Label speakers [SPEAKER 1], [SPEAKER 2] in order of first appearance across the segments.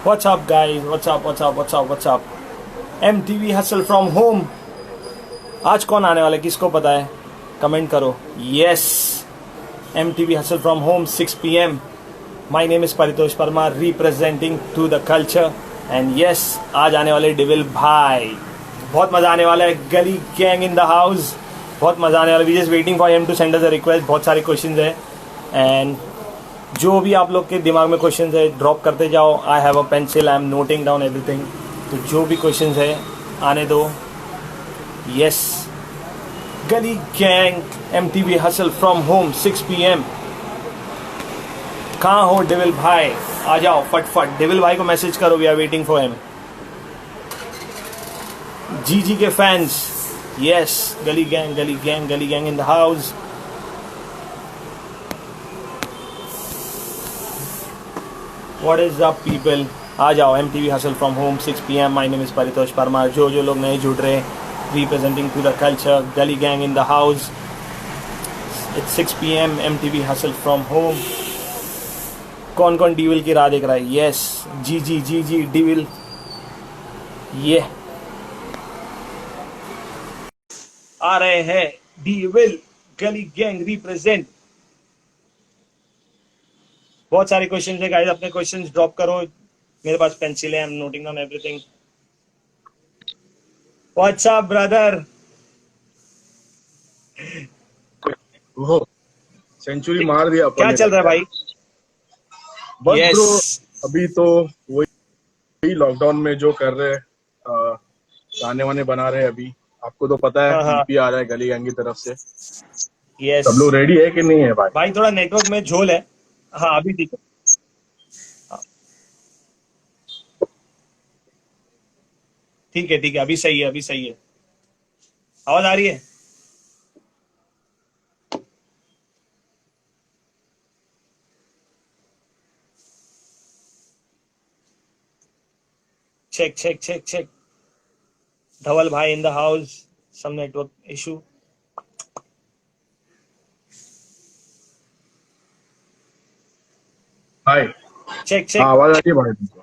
[SPEAKER 1] What's up, guys? What's up? What's up? What's up? What's up? MTV Hustle from home. आज कौन आने वाला है? किसको पता है? कमेंट करो. Yes, MTV Hustle from home 6 p.m. My name is Paritosh Parmar, representing to the culture. And yes, आज आने वाले डिविल भाई. बहुत मजा आने वाला है. गली गैंग इन द हाउस. बहुत मजा आने वाला है. We just waiting for him to send us a request. बहुत सारे क्वेश्चंस है. एंड जो भी आप लोग के दिमाग में क्वेश्चंस है ड्रॉप करते जाओ. I have a pencil, I am noting down everything. तो जो भी क्वेश्चंस है आने दो. Yes, Gully gang MTV hustle from home 6 p.m. कहाँ हो डेविल भाई? आ जाओ फटफट. डेविल भाई को मैसेज करो. We are waiting for him. जी के fans. Yes, Gully gang Gully gang Gully gang in the house. What is up people? आ जाओ. MTV Hustle from home 6 p.m. My name is Paritosh Parmar. जो लोग नहीं जुड़ रहे, representing to the culture, Gully Gang in the house. It's 6 p.m. MTV Hustle from home. कौन कौन डिविल की राह देख रहा है? Yes, जी डिविल. ये आ रहे हैं डिविल. गली गैंग रिप्रेजेंट. बहुत सारे क्वेश्चन है गाइस. अपने क्वेश्चंस ड्रॉप करो. मेरे पास पेंसिल है. I am noting down everything. What's up brother?
[SPEAKER 2] वो सेंचुरी मार दिया अपन
[SPEAKER 1] क्या
[SPEAKER 2] ने.
[SPEAKER 1] चल रहा है भाई?
[SPEAKER 2] बस
[SPEAKER 1] यस.
[SPEAKER 2] ब्रो, अभी तो वही लॉकडाउन में जो कर रहे हैं, गाने वाने बना रहे हैं. अभी आपको तो पता है
[SPEAKER 1] हाँ.
[SPEAKER 2] ईपी आ रहा है गली गैंग की तरफ से.
[SPEAKER 1] यस
[SPEAKER 2] सब लोग रेडी है कि नहीं है भाई?
[SPEAKER 1] भाई, थोड़ा नेटवर्क में झोल है. हाँ अभी ठीक है. ठीक है अभी सही है. अभी सही है. आवाज आ रही है? चेक. धवल भाई in the house. Some network issue.
[SPEAKER 2] भाई
[SPEAKER 1] चेक.
[SPEAKER 2] हाँ, आवाज आ रही है भाई तुमको?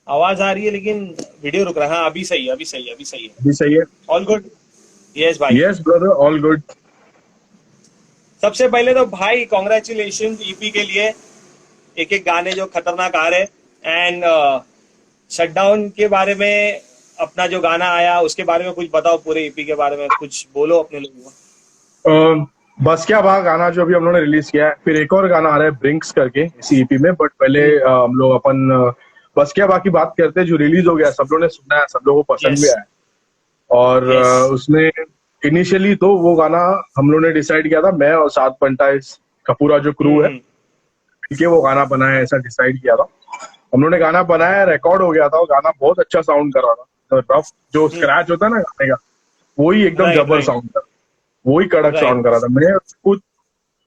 [SPEAKER 1] आवाज आ रही है लेकिन वीडियो रुक रहा है. हाँ अभी सही है.
[SPEAKER 2] अभी सही है.
[SPEAKER 1] All good. यस भाई.
[SPEAKER 2] Yes brother, all good.
[SPEAKER 1] सबसे पहले तो भाई कॉन्ग्रेचुलेशन ईपी के लिए. एक गाने जो खतरनाक आ रहे. एंड शटडाउन के बारे में अपना जो गाना आया उसके बारे में कुछ बताओ. पूरे ईपी के बारे में कुछ बोलो अपने लोगों को.
[SPEAKER 2] बस क्या बात गाना जो अभी हम लोगों ने रिलीज किया है. फिर एक और गाना आ रहा है ब्रिंक्स करके इसी ईपी में. बट पहले हम लोग अपन बस क्या बाकी बात करते हैं. जो रिलीज हो गया, सब लोगों ने सुना है, सब लोगों को पसंद भी आया. और उसमें इनिशियली तो वो गाना हम लोगों ने डिसाइड किया था, मैं और सात पंटा का पूरा जो क्रू है, ठीक है, वो गाना बनाया, ऐसा डिसाइड किया था. हम लोगों ने गाना बनाया, रिकॉर्ड हो गया था. वो गाना बहुत अच्छा साउंड कर रहा था. तो रफ जो स्क्रैच होता है ना गाने का, वही एकदम जबर साउंड कर, वही कड़क साउंड कर रहा था.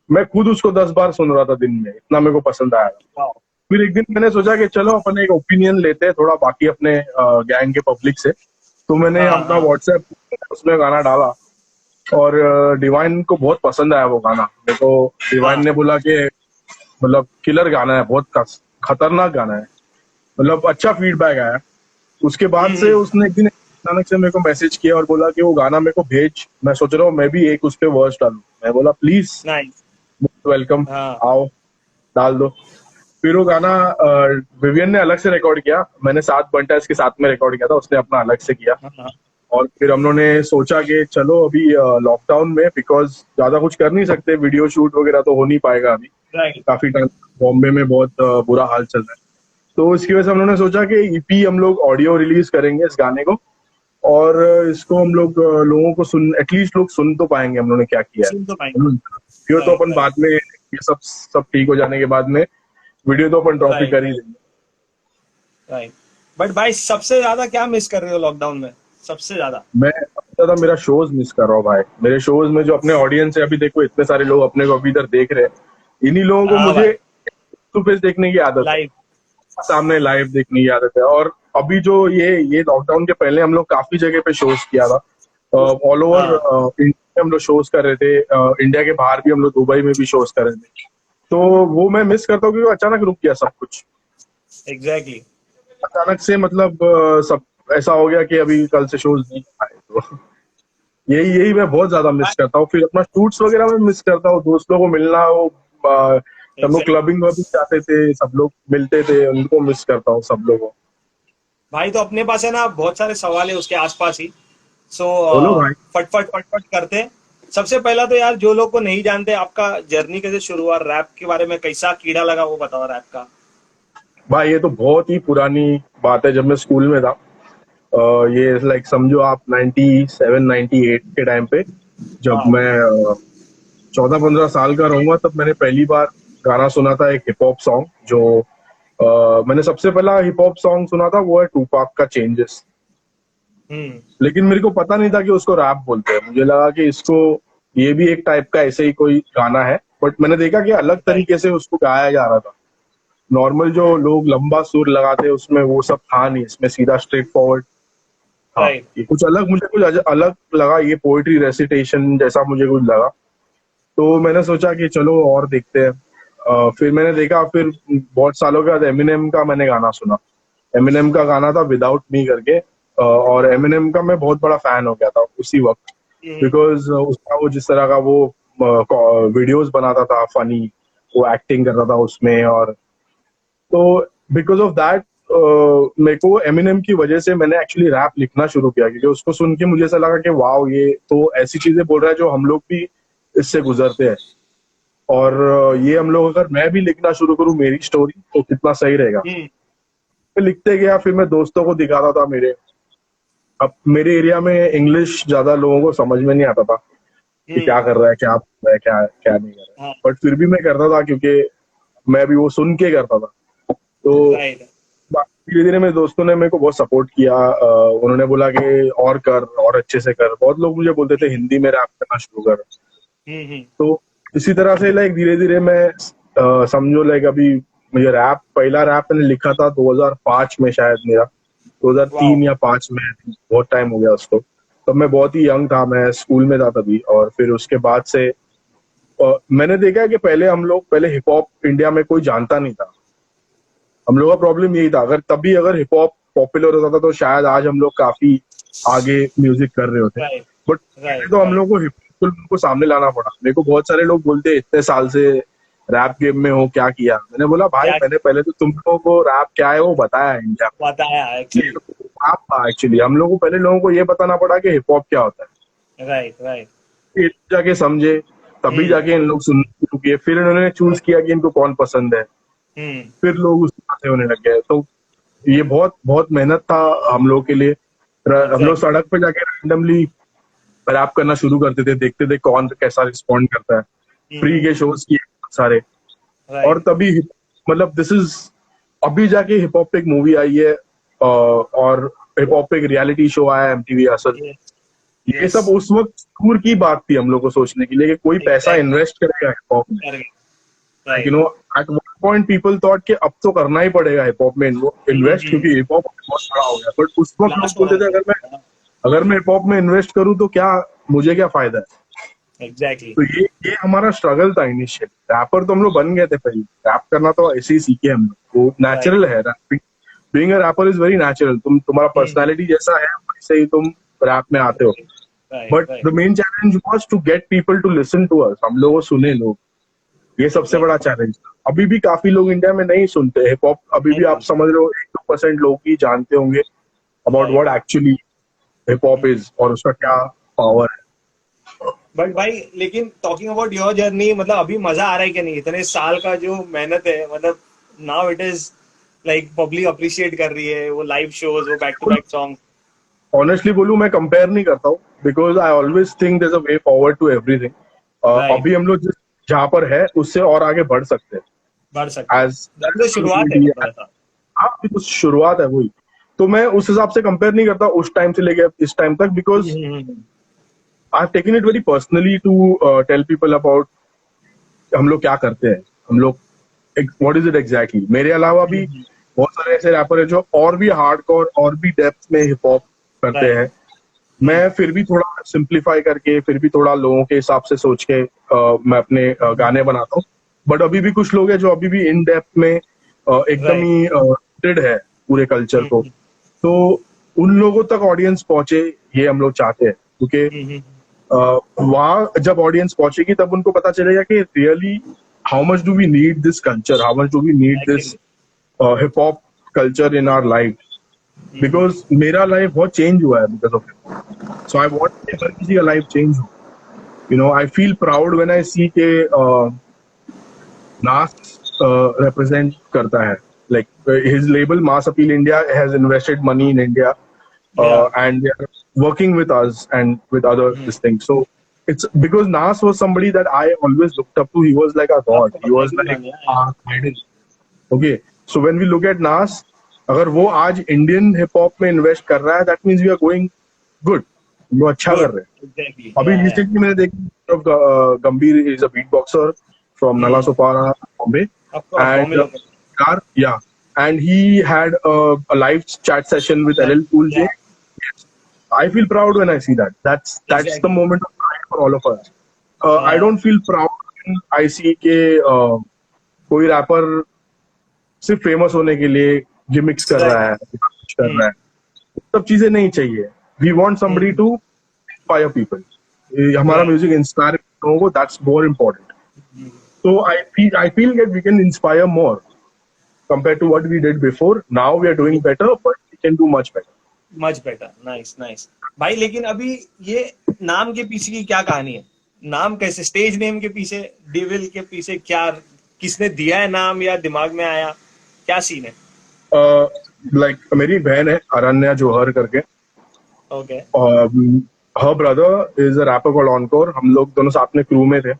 [SPEAKER 2] मैं खुद उसको 10 बार सुन रहा था दिन में. इतना मेरे को पसंद आया था. फिर एक दिन मैंने सोचा कि चलो अपन एक ओपिनियन लेते हैं थोड़ा बाकी अपने गैंग के पब्लिक से. तो मैंने अपना व्हाट्सएप उसमें गाना डाला और डिवाइन को बहुत पसंद आया वो गाना. मेरे को डिवाइन ने बोला कि मतलब किलर गाना है, बहुत खतरनाक गाना है, मतलब अच्छा फीडबैक आया. उसके बाद से उसने एक दिन अचानक से मेरे को मैसेज किया और बोला कि वो गाना मेरे को भेज, मैं सोच रहा हूँ मैं भी एक उस पे वर्स डालूं. मैं बोला प्लीज, वेलकम, आओ डाल दो. फिर वो गाना विवियन ने अलग से रिकॉर्ड किया. मैंने सात बंटा इसके साथ में रिकॉर्ड किया था, उसने अपना अलग से किया. और फिर हम लोगों ने सोचा कि चलो अभी लॉकडाउन में, बिकॉज ज्यादा कुछ कर नहीं सकते, वीडियो शूट वगैरह तो हो नहीं पाएगा अभी. काफी टाइम बॉम्बे में बहुत बुरा हाल चल रहा है. तो इसकी वजह से हम लोगों ने सोचा कि ईपी हम लोग ऑडियो रिलीज करेंगे इस गाने को. और इसको हम लोग लोगों को एटलीस्ट लोग सुन तो पाएंगे हम लोगों ने क्या किया है. फिर तो अपन बाद में ये सब ठीक हो जाने के बाद में वीडियो तो अपन ड्रॉप ही कर ही देंगे.
[SPEAKER 1] बट भाई सबसे ज्यादा क्या मिस कर रहे हो लॉकडाउन में? सबसे ज्यादा
[SPEAKER 2] मेरा शोज मिस कर रहा हूँ भाई. मेरे शोज में जो अपने ऑडियंस है, अभी देखो इतने सारे लोग अपने को अभी इधर देख रहे हैं. इन्हीं लोगों को मुझे टू फेस देखने की आदत है, सामने लाइव देखने की आदत है. और अभी जो ये लॉकडाउन के पहले हम लोग काफी जगह पे शोज किया था. ऑल ओवर इंडिया हम लोग शोज कर रहे थे. इंडिया के बाहर भी हम लोग दुबई में भी शोज कर रहे थे. तो वो मैं मिस करता हूँ क्योंकि अचानक रुक गया सब कुछ.
[SPEAKER 1] एग्जैक्टली.
[SPEAKER 2] अचानक से मतलब सब ऐसा हो गया कि अभी कल से शोज नहीं आए, तो यही यही मैं बहुत ज्यादा मिस करता हूँ। फिर अपना शूट्स वगैरह में मिस करता हूँ, दोस्तों को मिलना, वो हम लोग
[SPEAKER 1] एग्जैक्ट
[SPEAKER 2] क्लबिंग वबिंग जाते थे, सब लोग मिलते थे, उनको मिस करता हूँ सब लोगों को।
[SPEAKER 1] भाई। तो अपने पास है ना बहुत सारे सवाल है उसके आसपास ही। सो
[SPEAKER 2] बोलो भाई।
[SPEAKER 1] फटफट फटफट करते हैं। सबसे पहला तो यार, जो लोग को नहीं जानते, आपका जर्नी कैसे शुरू हुआ, रैप के बारे में कैसा कीड़ा लगा वो बताओ रैप का।
[SPEAKER 2] भाई ये तो बहुत ही पुरानी बात है, जब मैं स्कूल में था। ये लाइक समझो आप 97 98 के टाइम पे, जब
[SPEAKER 1] वाह।
[SPEAKER 2] मैं 14 15 साल का रहूंगा, तब मैंने पहली बार गाना सुना था, एक हिप हॉप सॉन्ग। जो मैंने सबसे पहला हिप हॉप सॉन्ग सुना था वो है टूपाक का चेंजेस।
[SPEAKER 1] हम्म।
[SPEAKER 2] लेकिन मेरे को पता नहीं था कि उसको रैप बोलते हैं, मुझे लगा कि इसको ये भी एक टाइप का ऐसे ही कोई गाना है। बट मैंने देखा कि अलग
[SPEAKER 1] राइट।
[SPEAKER 2] तरीके से उसको गाया जा रहा था। नॉर्मल जो लोग लंबा सुर लगाते हैं उसमें वो सब था नहीं, इसमें सीधा स्ट्रेट फॉरवर्ड। हाँ,
[SPEAKER 1] राइट।
[SPEAKER 2] ये कुछ अलग, मुझे कुछ अलग लगा, ये पोएट्री रेसिटेशन जैसा मुझे कुछ लगा। तो मैंने सोचा कि चलो और देखते हैं। फिर मैंने देखा, फिर बहुत सालों के बाद एमिनेम का मैंने गाना सुना। एमिनेम का गाना था विदाउट मी करके। और एमिनेम का मैं बहुत बड़ा फैन हो गया था उसी वक्त,
[SPEAKER 1] हम्म।
[SPEAKER 2] बिकॉज उसका वो जिस तरह का वो वीडियोस बनाता था फनी, वो एक्टिंग करता था उसमें। और तो बिकॉज ऑफ दैट मेरे को एमिनेम की वजह से मैंने एक्चुअली रैप लिखना शुरू किया, क्योंकि उसको सुन के मुझे ऐसा लगा कि वाओ, ये तो ऐसी चीजें बोल रहा है जो हम लोग भी इससे गुजरते हैं। और ये हम लोग, अगर मैं भी लिखना शुरू करूँ मेरी स्टोरी, तो कितना सही रहेगा।
[SPEAKER 1] हम्म।
[SPEAKER 2] मैं लिखते गया, फिर मैं दोस्तों को दिखाता था मेरे। अब मेरे एरिया में इंग्लिश ज्यादा लोगों को समझ में नहीं आता था कि क्या
[SPEAKER 1] हम्म।
[SPEAKER 2] कर रहा है, क्या बोल रहा है, क्या क्या नहीं कर रहा है।
[SPEAKER 1] हाँ।
[SPEAKER 2] बट फिर भी मैं करता था, क्योंकि मैं भी वो सुन के करता था। तो
[SPEAKER 1] राइट।
[SPEAKER 2] धीरे धीरे मेरे दोस्तों ने मेरे को बहुत सपोर्ट किया। उन्होंने बोला कि और कर, और अच्छे से कर। बहुत लोग मुझे बोलते थे हिंदी में रैप करना शुरू कर।
[SPEAKER 1] हम्म।
[SPEAKER 2] तो इसी तरह से लाइक धीरे धीरे मैं समझो लाइक अभी मुझे रैप, पहला रैप मैंने लिखा था 2005 में शायद मेरा,
[SPEAKER 1] वाह।
[SPEAKER 2] 2003 या 5 में। बहुत टाइम हो गया उसको। तब मैं बहुत ही यंग था, मैं स्कूल में था तभी। और फिर उसके बाद से मैंने देखा है कि पहले हिप हॉप इंडिया में कोई जानता नहीं था। हम लोग का प्रॉब्लम यही था, अगर हिप हॉप पॉपुलर होता था तो शायद आज हम लोग काफी आगे म्यूजिक कर रहे होते।
[SPEAKER 1] राइट।
[SPEAKER 2] बट पहले
[SPEAKER 1] राइट।
[SPEAKER 2] तो हम
[SPEAKER 1] राइट।
[SPEAKER 2] लोग को हिप हॉप को सामने लाना पड़ा। मेरे को बहुत सारे लोग बोलते हैं इतने साल से रैप गेम में हो, क्या किया। मैंने बोला भाई,
[SPEAKER 1] क्या
[SPEAKER 2] मैंने पहले तो तुम लोगों को रैप क्या है वो बताया है इंडिया
[SPEAKER 1] बताया
[SPEAKER 2] में।
[SPEAKER 1] एक्चुअली।
[SPEAKER 2] ये रैप था एक्चुअली, हम लोग को पहले लोगों को ये बताना पड़ा कि हिप हॉप क्या होता
[SPEAKER 1] राइट। राइट।
[SPEAKER 2] है। ये जाके समझे, तभी
[SPEAKER 1] हम्म।
[SPEAKER 2] जाके इन लोग सुनने शुरू किए। फिर इन्होंने चूज किया कि इनको कौन पसंद है।
[SPEAKER 1] हम्म।
[SPEAKER 2] फिर लोग उस तरह से होने लग गए। तो ये बहुत बहुत मेहनत था हम लोग के लिए। हम लोग
[SPEAKER 1] एग्जैक्टली।
[SPEAKER 2] सड़क पे जाके रैंडमली रैप करना शुरू करते थे, देखते थे कौन कैसा रिस्पॉन्ड करता है। फ्री
[SPEAKER 1] हम्म।
[SPEAKER 2] के शोज किए बहुत सारे। और
[SPEAKER 1] राइट।
[SPEAKER 2] तभी मतलब दिस इज, अभी जाके हिप हॉप पे एक मूवी आई है, और हिप हॉप पे एक रियलिटी शो आया है एमटीवी असल।
[SPEAKER 1] यस।
[SPEAKER 2] ये
[SPEAKER 1] यस।
[SPEAKER 2] सब उस वक्त दूर की बात थी हम लोग को सोचने के लिए कि कोई पैसा
[SPEAKER 1] एग्जैक्टली।
[SPEAKER 2] इन्वेस्ट करेगा हिप हॉप में। Like
[SPEAKER 1] right.
[SPEAKER 2] At one point people thought कि अब तो करना ही पड़ेगा हिप हॉप में इन्वेस्ट, क्योंकि हिप हॉप बहुत बड़ा हो गया। बट उस वक्त लोग
[SPEAKER 1] ब्लास्ट हो
[SPEAKER 2] बोलते
[SPEAKER 1] रहा
[SPEAKER 2] थे
[SPEAKER 1] था।
[SPEAKER 2] अगर मैं हिप हॉप में इन्वेस्ट करूं तो क्या, मुझे क्या फायदा है।
[SPEAKER 1] एग्जैक्टली।
[SPEAKER 2] तो ये हमारा स्ट्रगल था इनिशियल। रैपर तो हम लोग बन गए थे पहले, रैप करना तो ऐसे ही सीखे हम लोग, वो
[SPEAKER 1] राइट।
[SPEAKER 2] नेचुरल है। Rapping, being a rapper is very natural. तुम्हारा पर्सनालिटी जैसा है वैसे ही तुम रैप में आते हो।
[SPEAKER 1] Right.
[SPEAKER 2] But
[SPEAKER 1] right.
[SPEAKER 2] The main challenge was to get people to listen to us, हम लोग को सुने लोग। ये सबसे बड़ा
[SPEAKER 1] एग्जैक्टली।
[SPEAKER 2] चैलेंज था। अभी भी काफी लोग इंडिया में नहीं सुनते हिप हॉप। अभी
[SPEAKER 1] नहीं
[SPEAKER 2] भी आप
[SPEAKER 1] सुनते।
[SPEAKER 2] समझ रहे हो 1-2% लोग ही जानते होंगे about
[SPEAKER 1] right.
[SPEAKER 2] What actually hip hop is और उसका क्या पावर है।
[SPEAKER 1] बट भाई, लेकिन टॉकिंग अबाउट योर जर्नी, मतलब अभी मजा आ रहा है कि नहीं, इतने साल का जो मेहनत है, मतलब now it is like public appreciate कर रही है, वो लाइव शोज, वो back to back song.
[SPEAKER 2] Honestly बोलूं, मैं कंपेयर नहीं करता हूँ, because I always think there is a way forward to everything.
[SPEAKER 1] Right.
[SPEAKER 2] अभी हम लोग जिस जहाँ पर है उससे और आगे बढ़ सकते
[SPEAKER 1] बढ़ सकते
[SPEAKER 2] हैं
[SPEAKER 1] हैं।
[SPEAKER 2] एज
[SPEAKER 1] अभी तो शुरुआत है मतलब ऐसा।
[SPEAKER 2] आपकी कुछ शुरुआत है वही। तो मैं उस हिसाब से कंपेयर नहीं करता उस टाइम से लेके इस टाइम तक, because
[SPEAKER 1] hmm.
[SPEAKER 2] I have taken it very personally to tell people about हम लोग क्या करते हैं। हम लोग व्हाट इज इट एग्जैक्टली। मेरे अलावा भी बहुत सारे ऐसे रैपर है जो और भी हार्डकोर और भी डेप्थ में हिप हॉप करते
[SPEAKER 1] राइट।
[SPEAKER 2] हैं। मैं फिर भी थोड़ा सिंप्लीफाई करके, फिर भी थोड़ा लोगों के हिसाब से सोच के मैं अपने गाने बनाता हूँ। बट अभी भी कुछ लोग हैं जो अभी भी इन डेप्थ में एकदम
[SPEAKER 1] राइट।
[SPEAKER 2] ही rooted है पूरे कल्चर को, तो उन लोगों तक ऑडियंस पहुंचे, ये हम लोग चाहते हैं, क्योंकि वहां जब ऑडियंस पहुंचेगी तब उनको पता चलेगा कि really how much do we need this culture, how much do we need this hip hop culture in our life, because मेरा लाइफ बहुत चेंज हुआ है because of it, so I want हर किसी का लाइफ चेंज हो, you know. I feel proud when I see के Nas represent करता है, like his label Mass Appeal India has invested money in India, and they are working with us and with other this thing. So it's because Nas was somebody that I always looked up to. He was like a god. He was like our idol. Okay, so when we look at Nas, अगर वो आज Indian hip hop में invest कर रहा है, that means we are going good. वो अच्छा कर रहे हैं. अभी रिसेंटली मैंने देखा गंभीर is a beatboxer from Nalasopara, Bombay. And and he had a live chat session with LL Cool J. Yes. I feel proud when I see that. That's the moment of pride for all of us. I don't feel proud when I see के कोई wrapper सिर्फ famous होने के लिए gimmicks कर रहा है, कुछ कर रहा है. सब चीजें नहीं चाहिए. We want somebody to inspire people. हमारा म्यूजिक इंस्पायर लोगों को, that's more important. So I feel that we can inspire more compared to what we did before. Now we are doing better, but we can do much better.
[SPEAKER 1] Much better. Nice, nice. भाई लेकिन अभी ये नाम के पीछे की क्या कहानी है? नाम कैसे, स्टेज नेम के पीछे, डेविल के पीछे क्या, किसने दिया है नाम या दिमाग में आया, क्या सीन है?
[SPEAKER 2] Like मेरी एक बहन है अरण्या जोहर करके.
[SPEAKER 1] Okay.
[SPEAKER 2] Her brother is a rapper called Encore. हम लोग दोनों साथ में क्रू में थे.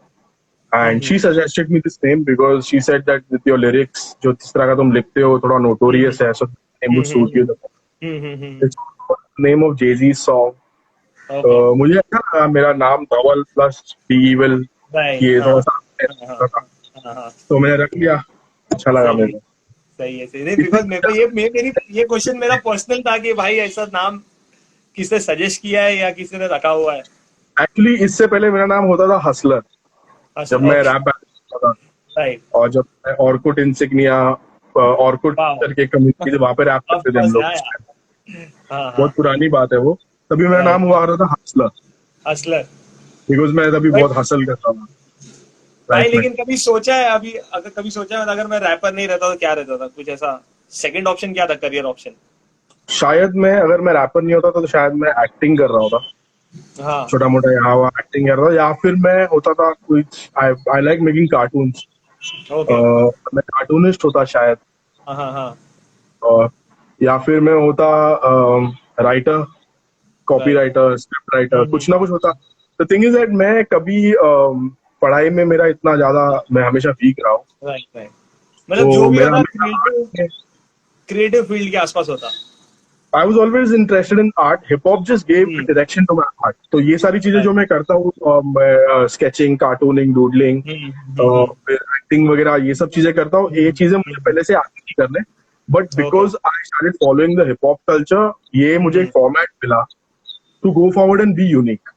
[SPEAKER 2] And she suggested me this name because she said that with your lyrics, जो जिस तरह का तुम लिखते हो थोड़ा notorious है, so the name would suit you. It's the name of Jay-Z's song. मुझे अच्छा लगा मेरा नाम धवल प्लस बी इविल, ये थोड़ा सा तो मैंने रख लिया, अच्छा लगा मेरे को.
[SPEAKER 1] सही है, सही है. बिकॉज़ मेरे को ये क्वेश्चन मेरा पर्सनल था कि भाई ऐसा नाम किसने सजेस्ट किया है या किसी ने रखा हुआ है?
[SPEAKER 2] एक्चुअली इससे पहले मेरा नाम होता था हसलर, जब मैं रैप करता था.
[SPEAKER 1] राइट.
[SPEAKER 2] और जब मैं ऑर्कुट इंसिग्निया, ऑर्कुट करके कम्युनिटी वहां पे रैप करते थे हम लोग, बहुत पुरानी बात है वो, तभी मेरा नाम हुआ रहा था हसलर.
[SPEAKER 1] हसलर
[SPEAKER 2] बिकॉज मैं तभी बहुत हसल करता था
[SPEAKER 1] भाई. लेकिन कभी सोचा है अगर मैं रैपर नहीं रहता तो क्या रहता था? कुछ ऐसा सेकंड ऑप्शन क्या था, करियर ऑप्शन?
[SPEAKER 2] शायद मैं, अगर मैं रैपर नहीं होता तो शायद मैं एक्टिंग कर रहा होता.
[SPEAKER 1] हाँ.
[SPEAKER 2] छोटा मोटा यहाँ वहाँ एक्टिंग कर रहा था, या फिर मैं होता था कुछ, आई लाइक मेकिंग कार्टून्स. मैं कार्टूनिस्ट होता शायद. या फिर मैं होता writer, copy writer, script writer, कुछ ना कुछ होता. द थिंग इज दैट मैं कभी पढ़ाई में मेरा इतना ज्यादा, मैं हमेशा वीक रहा हूँ.
[SPEAKER 1] राइट. मतलब जो भी होता क्रिएटिव फील्ड के आसपास होता.
[SPEAKER 2] I was always interested in art. Hip hop just gave direction to my art. तो ये सारी चीजें जो मैं करता हूँ, स्केचिंग, कार्टूनिंग, डूडलिंग, एक्टिंग वगैरह, ये सब चीजें करता हूँ. ये चीजें मुझे पहले से आती थी करने, but because I started following the hip hop culture, ये मुझे एक फॉर्मेट मिला to go forward and be unique,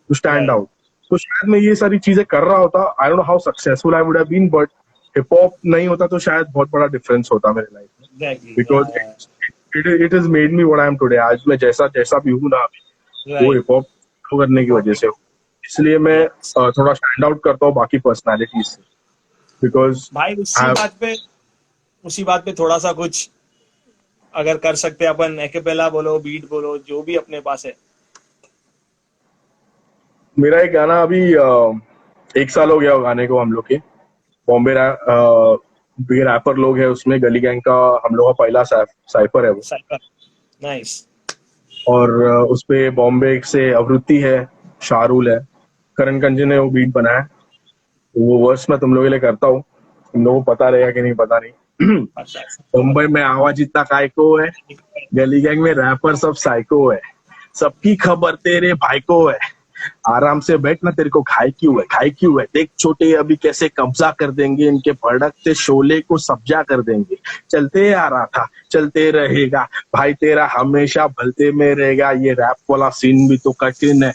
[SPEAKER 2] to stand out. तो शायद मैं ये सारी चीजें कर रहा होता, I don't know how successful I would have been, but hip hop नहीं होता तो शायद बहुत बड़ा डिफरेंस होता मेरे लाइफ में, because it has made me what I am today. आज मैं जैसा भी हूँ ना, वो हिप हॉप करने की वजह से. इसलिए मैं थोड़ा स्टैंड आउट करता हूँ बाकी पर्सनालिटीज से, बिकॉज
[SPEAKER 1] भाई उसी बात पे थोड़ा सा कुछ अगर कर सकते हैं अपन, एक्पेला बोलो, बीट बोलो, जो भी अपने पास है.
[SPEAKER 2] मेरा एक गाना अभी 1 साल हो गया गाने को हम लोग के. बॉम्बे रैपर लोग है उसमें, गली गैंग का हम लोग का पहला साइफर है वो.
[SPEAKER 1] नाइस.
[SPEAKER 2] और उसपे बॉम्बे से अवृत्ति है, शाहरुल है, करण कंजी ने वो बीट बनाया. वो वर्स मैं तुम लोगों के लिए करता हूँ, तुम लोगों को पता रहेगा कि नहीं पता नहीं. मुंबई में आवाज इतना काय को है, गली गैंग में रैपर सब साइको है, सबकी खबर तेरे भाई को है, आराम से बैठ ना तेरे को खाई क्यों है, देख छोटे अभी कैसे कब्जा कर देंगे, इनके भड़कते शोले को सब्जा कर देंगे, चलते आ रहा था चलते रहेगा, भाई तेरा हमेशा भलते में रहेगा. ये रैप वाला सीन भी तो कठिन है,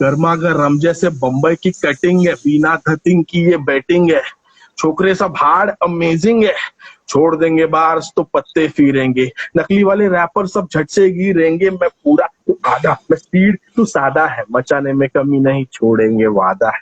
[SPEAKER 2] गर्मा गर्म जैसे बम्बई की कटिंग है, बिना धतिंग की ये बैटिंग है, छोकरे सब हार्ड अमेजिंग है, छोड़ देंगे बार्स तो पत्ते फिरेंगे, नकली वाले रैपर सब झट से गिरेंगे, मैं पूरा तू आधा, मैं स्पीड तू सादा है, मचाने में कमी नहीं छोड़ेंगे वादा है।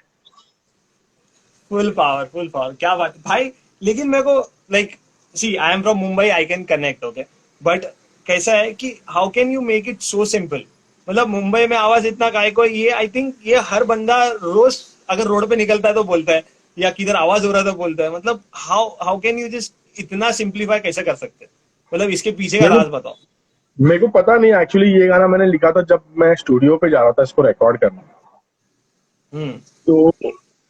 [SPEAKER 1] फुल पावर, क्या बात है भाई। लेकिन मेरे को like, see I am from Mumbai, I can connect, okay, but कैसा है कि how can you make it so simple. मतलब मुंबई में आवाज इतना काय को, ये आई थिंक ये हर बंदा रोज अगर रोड पे निकलता है तो बोलता है, या किधर आवाज हो रहा है तो बोलता है। मतलब how how can you just इतना सिंप्लीफाई कैसे कर सकते हैं? मतलब इसके पीछे का
[SPEAKER 2] मेरे
[SPEAKER 1] राज
[SPEAKER 2] को
[SPEAKER 1] बताओ।
[SPEAKER 2] मेरे को पता नहीं एक्चुअली, ये गाना मैंने लिखा था जब मैं स्टूडियो पे जा रहा था इसको रिकॉर्ड करने।
[SPEAKER 1] हम्म।
[SPEAKER 2] तो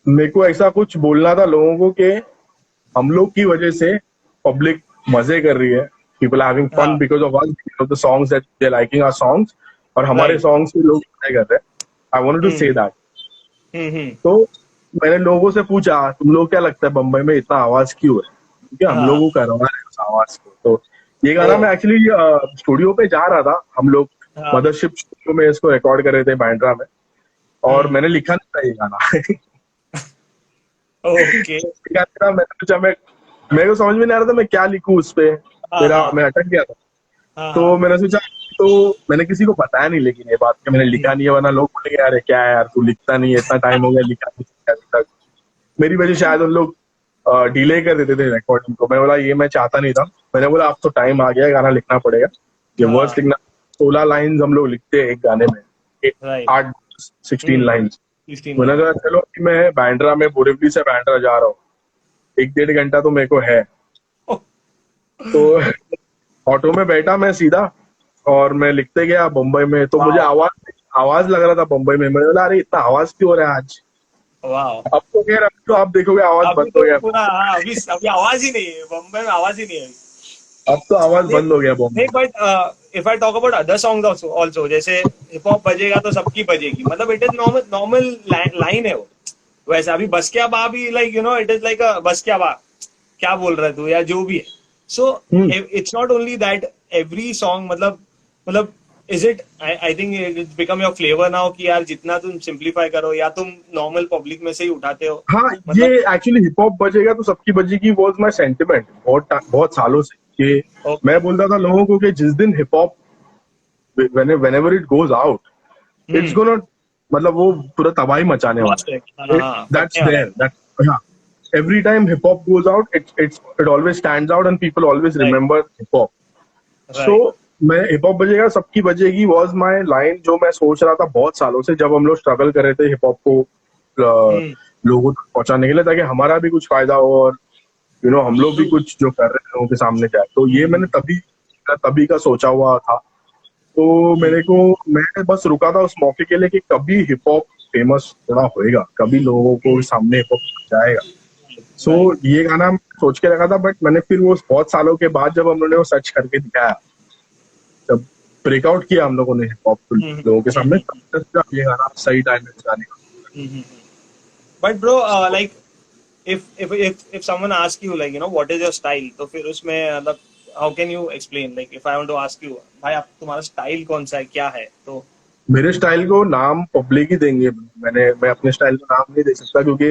[SPEAKER 2] मेरे को ऐसा कुछ बोलना था लोगों को कि हम लोग की वजह से पब्लिक मजे कर रही है, पीपल आर हैविंग फन
[SPEAKER 1] हाँ।
[SPEAKER 2] Because of us, because of the songs that they liking our songs, और हमारे
[SPEAKER 1] राइट।
[SPEAKER 2] सॉन्ग्स पे लोग मजे कर रहे हैं। आई वांटेड टू से
[SPEAKER 1] हम्म।
[SPEAKER 2] दैट।
[SPEAKER 1] हम्म।
[SPEAKER 2] तो मैंने लोगों से पूछा तुम लोग क्या लगता है बम्बई में इतना आवाज क्यों है, क्योंकि हम
[SPEAKER 1] हाँ।
[SPEAKER 2] लोगों का करवा रहे हैं उस आवाज को। तो ये
[SPEAKER 1] ओ।
[SPEAKER 2] गाना मैं एक्चुअली स्टूडियो पे जा रहा था, हम लोग
[SPEAKER 1] हाँ।
[SPEAKER 2] मदरशिप स्टूडियो में इसको रिकॉर्ड कर रहे थे बांद्रा में, और
[SPEAKER 1] हम्म।
[SPEAKER 2] मैंने लिखा नहीं था ये गाना।
[SPEAKER 1] ओके।
[SPEAKER 2] लिखा नहीं था, मैंने सोचा मैं, मेरे को समझ में नहीं आ रहा था मैं क्या लिखूं उस पे,
[SPEAKER 1] हाँ हाँ
[SPEAKER 2] मैं अटक गया था।
[SPEAKER 1] हाँ
[SPEAKER 2] तो
[SPEAKER 1] हाँ।
[SPEAKER 2] मैंने सोचा, तो मैंने किसी को बताया नहीं लेकिन ये बात कि मैंने लिखा नहीं है, वरना लोग बोलेंगे यार ये क्या है यार, तू लिखता नहीं है, इतना टाइम हो गया लिखा नहीं है अभी तक। मेरी वजह शायद उन लोग डिले कर देते थे रिकॉर्डिंग को। मैंने बोला ये मैं चाहता नहीं था, मैंने बोला अब तो टाइम आ गया है, गाना लिखना पड़ेगा। ये वर्स
[SPEAKER 1] हाँ।
[SPEAKER 2] लिखना, 16 लाइन्स हम लोग लिखते हैं एक गाने में,
[SPEAKER 1] राइट।
[SPEAKER 2] 8 16 लाइन्स।
[SPEAKER 1] 16
[SPEAKER 2] मैंने
[SPEAKER 1] लाइन।
[SPEAKER 2] कहा चलो कि मैं बांद्रा में, बोरिवली से बांद्रा जा रहा हूँ, 1 1.5 घंटा तो मेरे को है। तो ऑटो में बैठा मैं सीधा, और मैं लिखते गया बम्बई में। तो मुझे
[SPEAKER 1] वाओ।
[SPEAKER 2] आवाज आवाज लग रहा था बम्बई में, मैंने बोला अरे इतना आवाज क्यों हो रहा है आज।
[SPEAKER 1] वाओ।
[SPEAKER 2] अब तो खैर, अब तो आप देखोगे आवाज
[SPEAKER 1] अभी
[SPEAKER 2] बंद हो
[SPEAKER 1] तो
[SPEAKER 2] गया,
[SPEAKER 1] पूरा, हाँ, अभी अभी आवाज ही नहीं है बम्बई में, आवाज ही नहीं है।
[SPEAKER 2] अब तो आवाज
[SPEAKER 1] नहीं।
[SPEAKER 2] बंद हो गया
[SPEAKER 1] नहीं,
[SPEAKER 2] Bombay.
[SPEAKER 1] But if I talk about other songs also, जैसे हिप हॉप बजेगा तो सबकी बजेगी, मतलब it is normal normal line है वो। वैसे अभी बस क्या बा भी, लाइक इट इज लाइक अ बस क्या बा, क्या बोल रहा है तू, या जो भी है। So
[SPEAKER 2] hmm.
[SPEAKER 1] It's not only that every song, मतलब is it, I think it's become your flavour now कि यार जितना तुम सिंप्लीफाई करो, या तुम नॉर्मल पब्लिक में से ही उठाते हो।
[SPEAKER 2] हाँ, ये
[SPEAKER 1] मतलब।
[SPEAKER 2] एक्चुअली हिप हॉप बजेगा तो सबकी बजेगी वॉज माई सेंटिमेंट बहुत सालों से, कि
[SPEAKER 1] ओके।
[SPEAKER 2] मैं बोलता था लोगों को कि जिस दिन hip hop, whenever it goes out, it's
[SPEAKER 1] hmm.
[SPEAKER 2] gonna, मतलब वो पूरा तबाही मचाने
[SPEAKER 1] मस्त है,
[SPEAKER 2] वाला
[SPEAKER 1] हाँ
[SPEAKER 2] है।
[SPEAKER 1] हाँ,
[SPEAKER 2] That's
[SPEAKER 1] फटने वाला है।
[SPEAKER 2] there, that, हाँ, every time hip hop goes out, it always stands out and people always
[SPEAKER 1] right.
[SPEAKER 2] remember hip hop. So
[SPEAKER 1] right.
[SPEAKER 2] मैं हिप हॉप बजेगा सबकी बजेगी वॉज माई लाइन, जो मैं सोच रहा था बहुत सालों से, जब हम लोग स्ट्रगल कर रहे थे हिप हॉप को
[SPEAKER 1] हम्म।
[SPEAKER 2] लोगों तक पहुंचाने के लिए, ताकि हमारा भी कुछ फायदा हो, और हम लोग भी
[SPEAKER 1] ट्रू।
[SPEAKER 2] कुछ जो कर रहे हैं लोगों के सामने जाए। तो ये मैंने तभी का सोचा हुआ था। तो मेरे को, मैं बस रुका था उस मौके के लिए कि कभी हिप हॉप फेमस थोड़ा होएगा, कभी लोगों को सामने हिप हॉप जाएगा। सो
[SPEAKER 1] राइट।
[SPEAKER 2] ये गाना मैं सोच के रखा था, बट मैंने फिर वो बहुत सालों के बाद जब हम लोगों ने वो सर्च करके दिखाया, जब ब्रेकआउट किया हम लोगों ने हिप हॉप लोगों के सामने, तब तक ये गाना सही टाइम में गाने का।
[SPEAKER 1] But bro, like if someone asks you, like what is your style, तो फिर उसमें मतलब how can you explain, like if I want to ask you, भाई आप तुम्हारा स्टाइल कौन सा है, क्या है, तो।
[SPEAKER 2] मेरे स्टाइल को नाम पब्लिक ही देंगे, मैं अपने स्टाइल को नाम नहीं दे सकता, क्योंकि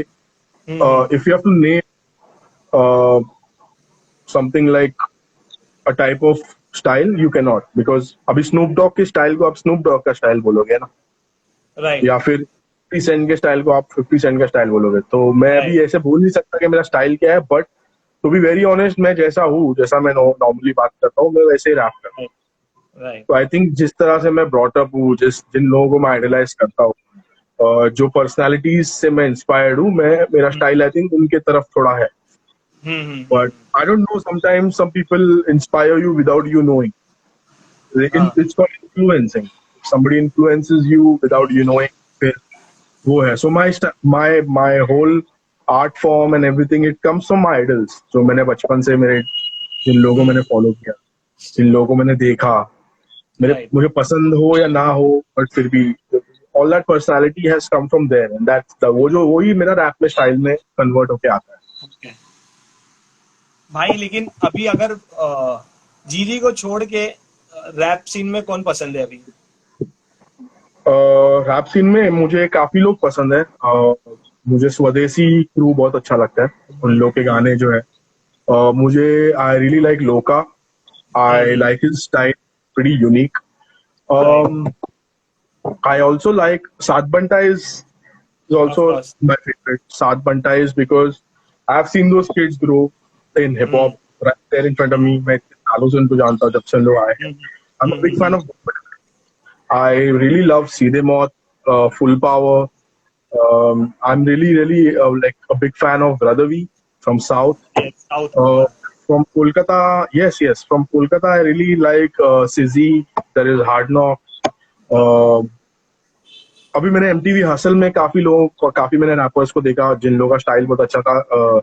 [SPEAKER 1] hmm.
[SPEAKER 2] If you have to name something like a type of style, you can not, because अभी स्नूप डॉग के स्टाइल को आप स्नूप डॉग का स्टाइल बोलोगे ना,
[SPEAKER 1] राइट।
[SPEAKER 2] या फिर 50 सेंट के स्टाइल को आप 50 सेंट का स्टाइल बोलोगे। तो मैं
[SPEAKER 1] राइट।
[SPEAKER 2] अभी ऐसे बोल नहीं सकता कि मेरा स्टाइल क्या है, but to be very honest, मैं जैसा हूँ, जैसा मैं नॉर्मली बात करता हूँ, मैं वैसे ही रैप करता हूँ।
[SPEAKER 1] राइट। राइट।
[SPEAKER 2] तो आई थिंक जिस तरह से मैं ब्रॉटअप हूँ, जिन लोगों को मैं आइडलाइज करता हूँ, जो पर्सनालिटीज से मैं इंस्पायर्ड हूँ, मैं, मेरा स्टाइल आई थिंक उनके तरफ थोड़ा है। But I don't know, sometimes some people inspire you without you knowing,
[SPEAKER 1] हाँ।
[SPEAKER 2] It's called influencing, somebody influences you without you knowing, फिर वो है। So my whole art form and everything, it comes from my idols, जो मैंने बचपन से, मेरे जिन लोगों को मैंने फॉलो किया, जिन लोगों को मैंने देखा,
[SPEAKER 1] राइट।
[SPEAKER 2] मुझे पसंद हो या ना हो, बट फिर भी all that personality has come from there, and that's the, वो ही मेरा रैप में स्टाइल में कन्वर्ट होके आता
[SPEAKER 1] ओके भाई, लेकिन अभी अगर जीजी को छोड़ के रैप सीन में कौन पसंद है अभी?
[SPEAKER 2] है। रैप सीन में मुझे काफी लोग पसंद है। मुझे स्वदेशी क्रू बहुत अच्छा लगता है, उन लोग के गाने जो है, मुझे आई रियली लाइक लोका. I
[SPEAKER 1] hmm.
[SPEAKER 2] like his style, pretty unique.
[SPEAKER 1] Right.
[SPEAKER 2] Um, I also like Saat Banta is
[SPEAKER 1] Of
[SPEAKER 2] also
[SPEAKER 1] course.
[SPEAKER 2] my favorite. Saat Banta is because I've seen those kids grow in hip
[SPEAKER 1] hmm.
[SPEAKER 2] hop right there in front of me. मैं इतने सालों से उनको जानता हूँ जब से लोग आए हैं.
[SPEAKER 1] हम्म.
[SPEAKER 2] I'm a big fan
[SPEAKER 1] hmm.
[SPEAKER 2] of. I really love Seedhe Maut, Full Power. I'm really like a big fan of Brother V from South.
[SPEAKER 1] Yes, South.
[SPEAKER 2] Uh, from Kolkata, yes. From Kolkata, I really like Sizzy. There is Hard Knock. Uh, अभी मैंने MTV hustle में काफी मैंने rappers को देखा जिन लोगों का style बहुत अच्छा था.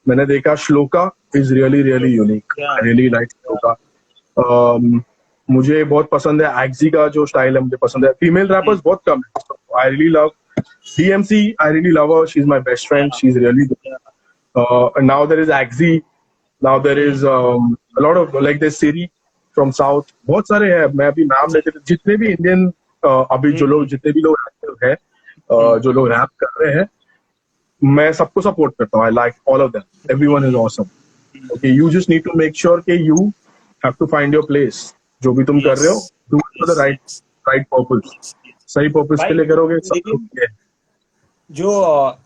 [SPEAKER 2] मैंने देखा shloka is really unique.
[SPEAKER 1] Yeah.
[SPEAKER 2] I really like shloka. मुझे बहुत पसंद है एक्जी का जो स्टाइल है. मुझे पसंद है. फीमेल रैपर्स बहुत कम है. I really love DMC. I really love her. She is my best friend.
[SPEAKER 1] Yeah.
[SPEAKER 2] She is really.
[SPEAKER 1] Yeah.
[SPEAKER 2] Now there is एक्जी. Now there is a lot of like there's Siri from South. बहुत सारे हैं. मैं अभी नाम लेते थे जितने भी इंडियन अभी जो लोग जितने भी लोग active हैं जो लोग रैप कर रहे हैं मैं सबको सपोर्ट करता हूँ. I like all of them. Everyone is awesome. Okay, you just need to make sure कि you have to find your place. जो भी तुम कर रहे हो
[SPEAKER 1] Yes.
[SPEAKER 2] do it for the
[SPEAKER 1] Yes.
[SPEAKER 2] right purpose.
[SPEAKER 1] Yes.
[SPEAKER 2] सही purpose के
[SPEAKER 1] भाई
[SPEAKER 2] लिए करोगे सब
[SPEAKER 1] लेकिन
[SPEAKER 2] लोग ये.
[SPEAKER 1] जो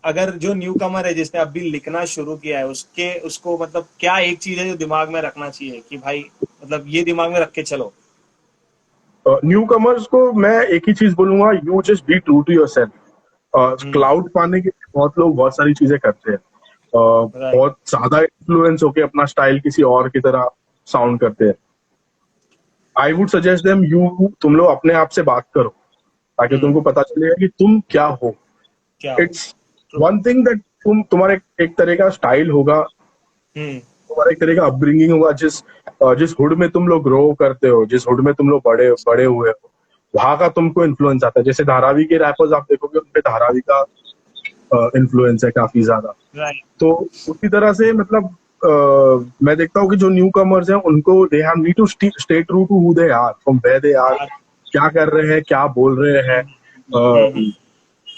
[SPEAKER 1] अगर जो न्यू कमर है जिसने अभी लिखना शुरू किया है उसको मतलब क्या एक चीज है जो दिमाग में रखना चाहिए कि भाई मतलब ये दिमाग में रख के चलो.
[SPEAKER 2] न्यू कमर्स को मैं एक ही चीज बोलूंगा. You just be true to yourself. Clout पाने के लिए बहुत लोग बहुत सारी चीजें करते हैं.
[SPEAKER 1] राइट.
[SPEAKER 2] बहुत ज्यादा इन्फ्लुएंस होके अपना स्टाइल किसी और की तरह साउंड करते हैं. आई वुड सजेस्ट देम तुम लोग अपने आप से बात करो ताकि तुमको पता चलेगा कि तुम क्या हो.
[SPEAKER 1] क्या.
[SPEAKER 2] इट्स वन थिंग दैट तुम्हारे एक तरह का स्टाइल होगा.
[SPEAKER 1] हम्म.
[SPEAKER 2] तुम्हारा एक तरह का अपब्रिंगिंग होगा. जिस हुड में तुम लोग ग्रो करते हो जिस हुड में तुम लोग बड़े बड़े हुए हो वहां का तुमको इन्फ्लुएंस आता है. जैसे धारावी के रैपर्स आप देखोगे उनपे धारावी का इन्फ्लुएंस है काफी ज्यादा.
[SPEAKER 1] राइट.
[SPEAKER 2] तो उसी तरह से मतलब मैं देखता हूँ कि जो न्यू कमर्स हैं उनको they have need to stay true to who they are from where they are. क्या कर रहे हैं क्या बोल रहे हैं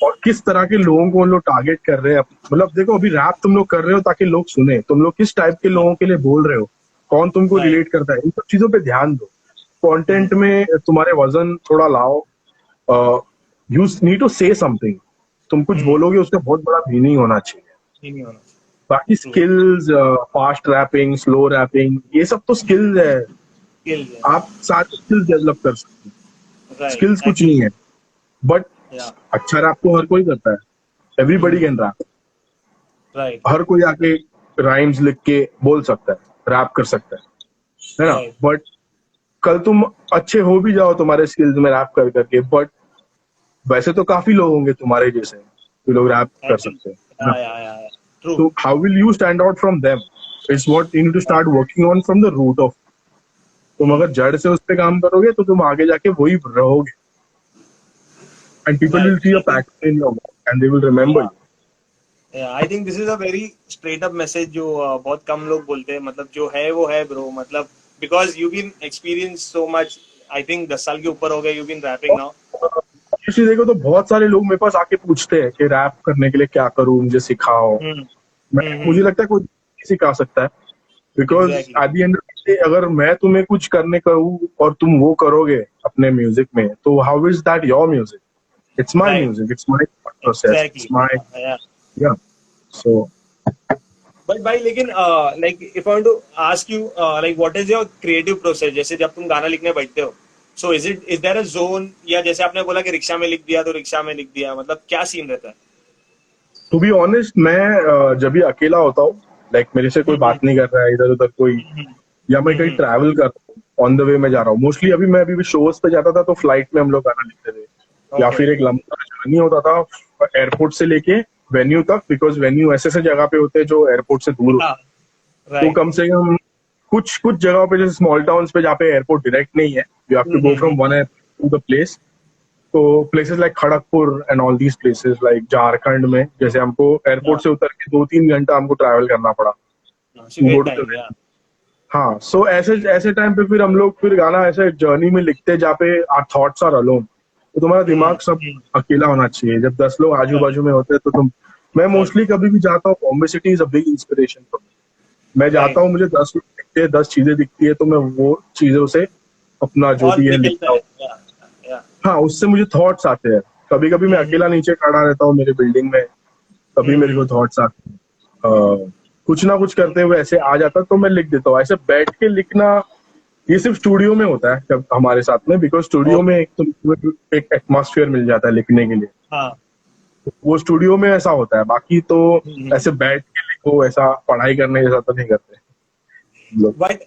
[SPEAKER 2] और किस तरह के लोगों को उन लोग टारगेट कर रहे हैं. मतलब देखो अभी रैप तुम लोग कर रहे हो ताकि लोग सुने. तुम लोग किस टाइप के लोगों के लिए बोल रहे हो कौन तुमको
[SPEAKER 1] Right.
[SPEAKER 2] रिलेट करता है. इन सब चीजों पे ध्यान दो. कंटेंट में तुम्हारे वजन थोड़ा लाओ. You need to say something. तुम कुछ बोलोगे उसका बहुत बड़ा मीनिंग होना चाहिए.
[SPEAKER 1] नहीं होना.
[SPEAKER 2] बाकी skills fast rapping slow rapping ये सब तो स्किल्स है.
[SPEAKER 1] Skills है.
[SPEAKER 2] आप सारे स्किल्स डेवलप कर सकते हो.
[SPEAKER 1] Right.
[SPEAKER 2] स्किल्स कुछ नहीं है बट
[SPEAKER 1] Yeah.
[SPEAKER 2] अच्छा रैप तो हर कोई करता है. Everybody can rap.
[SPEAKER 1] Right.
[SPEAKER 2] हर कोई आके राइम्स लिख के बोल सकता है रैप कर सकता है ना.
[SPEAKER 1] Right.
[SPEAKER 2] बट कल तुम अच्छे हो भी जाओ तुम्हारे स्किल्स में रैप कर करके बट वैसे तो काफी लोग होंगे तुम्हारे जैसे जो लोग रैप कर सकते हैं.
[SPEAKER 1] Yeah. True.
[SPEAKER 2] So how will you stand out from them? It's what you need to start working on from the root of. तुम अगर जड़ से उस पे काम करोगे तो तुम आगे जाके वही रहोगे. And people will see a pattern in your work and they will remember you.
[SPEAKER 1] Yeah, I think this is a very straight up message जो बहुत कम लोग बोलते हैं. मतलब जो है वो है ब्रो. मतलब because you've been experienced so much. I think 10 साल के ऊपर हो गए. You've been rapping now.
[SPEAKER 2] इसी देखो तो बहुत सारे लोग मेरे पास आके पूछते हैं कि रैप करने के लिए क्या करूं मुझे सिखाओ. मुझे लगता है कोई नहीं सिखा सकता है बिकॉज एट द एंड अगर मैं तुम्हें कुछ करने कहूँ और तुम वो करोगे अपने म्यूजिक में तो how is that your music. It's my music. It's my process. It's my या सो.
[SPEAKER 1] बट भाई लेकिन like if I want to ask you like what is your creative process. जैसे जब तुम गाना लिखने बैठते हो so is there a zone या जैसे आपने बोला कि रिक्शा में लिख दिया तो रिक्शा में लिख दिया. मतलब क्या सीन रहता है.
[SPEAKER 2] टू बी ऑनेस्ट मैं जब भी अकेला होता हूँ लाइक मेरे से कोई बात नहीं कर रहा है इधर उधर कोई या मैं कहीं ट्रैवल कर रहा हूँ ऑन द वे में जा रहा हूँ. मोस्टली अभी मैं अभी शोज पे जाता था तो फ्लाइट में हम लोग गाना लिखते थे. या फिर एक लंबा जर्नी होता था एयरपोर्ट से लेके वेन्यू तक बिकॉज वेन्यू ऐसे जगह पे होते हैं जो एयरपोर्ट से दूर होते. तो कम से कम कुछ जगहों पे जैसे स्मॉल टाउन्स पे जहाँ पे एयरपोर्ट डायरेक्ट नहीं है you have to go from one airport to the place. तो places like Kharagpur and all these places like Jharkhand में जैसे हमको एयरपोर्ट से उतर के 2-3 घंटा हमको ट्रैवल करना पड़ा. हाँ सो ऐसे टाइम पे फिर हम लोग फिर गाना ऐसे जर्नी में लिखते जहाँ पे आवर थॉट्स आर अलोन. तो तुम्हारा दिमाग सब अकेला होना चाहिए. जब 10 लोग आजू बाजू में होते हैं तो मैं मोस्टली कभी भी जाता हूँ. Bombay city is a big inspiration for me. मैं जाता
[SPEAKER 1] राइट।
[SPEAKER 2] हूँ, मुझे 10 लोग दिखते हैं, 10 चीजें दिखती है, तो मैं वो चीजों से अपना जो
[SPEAKER 1] और
[SPEAKER 2] भी है
[SPEAKER 1] निकलता
[SPEAKER 2] लिखता
[SPEAKER 1] है,
[SPEAKER 2] हूँ।
[SPEAKER 1] या
[SPEAKER 2] हाँ, उससे मुझे थॉट्स आते हैं। कभी कभी मैं
[SPEAKER 1] हम्म।
[SPEAKER 2] अकेला नीचे खड़ा रहता हूँ मेरे बिल्डिंग में, तभी मेरे को
[SPEAKER 1] हम्म।
[SPEAKER 2] थॉट्स आते हैं। कुछ ना कुछ करते हुए ऐसे आ जाता, तो मैं लिख देता हूँ। ऐसे बैठ के लिखना ये सिर्फ स्टूडियो में होता है जब हमारे साथ में, बिकॉज स्टूडियो में
[SPEAKER 1] ओके।
[SPEAKER 2] एक तो एक एटमॉस्फेयर मिल जाता है लिखने के लिए।
[SPEAKER 1] हाँ।
[SPEAKER 2] वो स्टूडियो में ऐसा होता है, बाकी तो
[SPEAKER 1] हम्म।
[SPEAKER 2] ऐसे बैठ के लिखो, ऐसा पढ़ाई करने जैसा तो नहीं करते हम लोग।
[SPEAKER 1] बट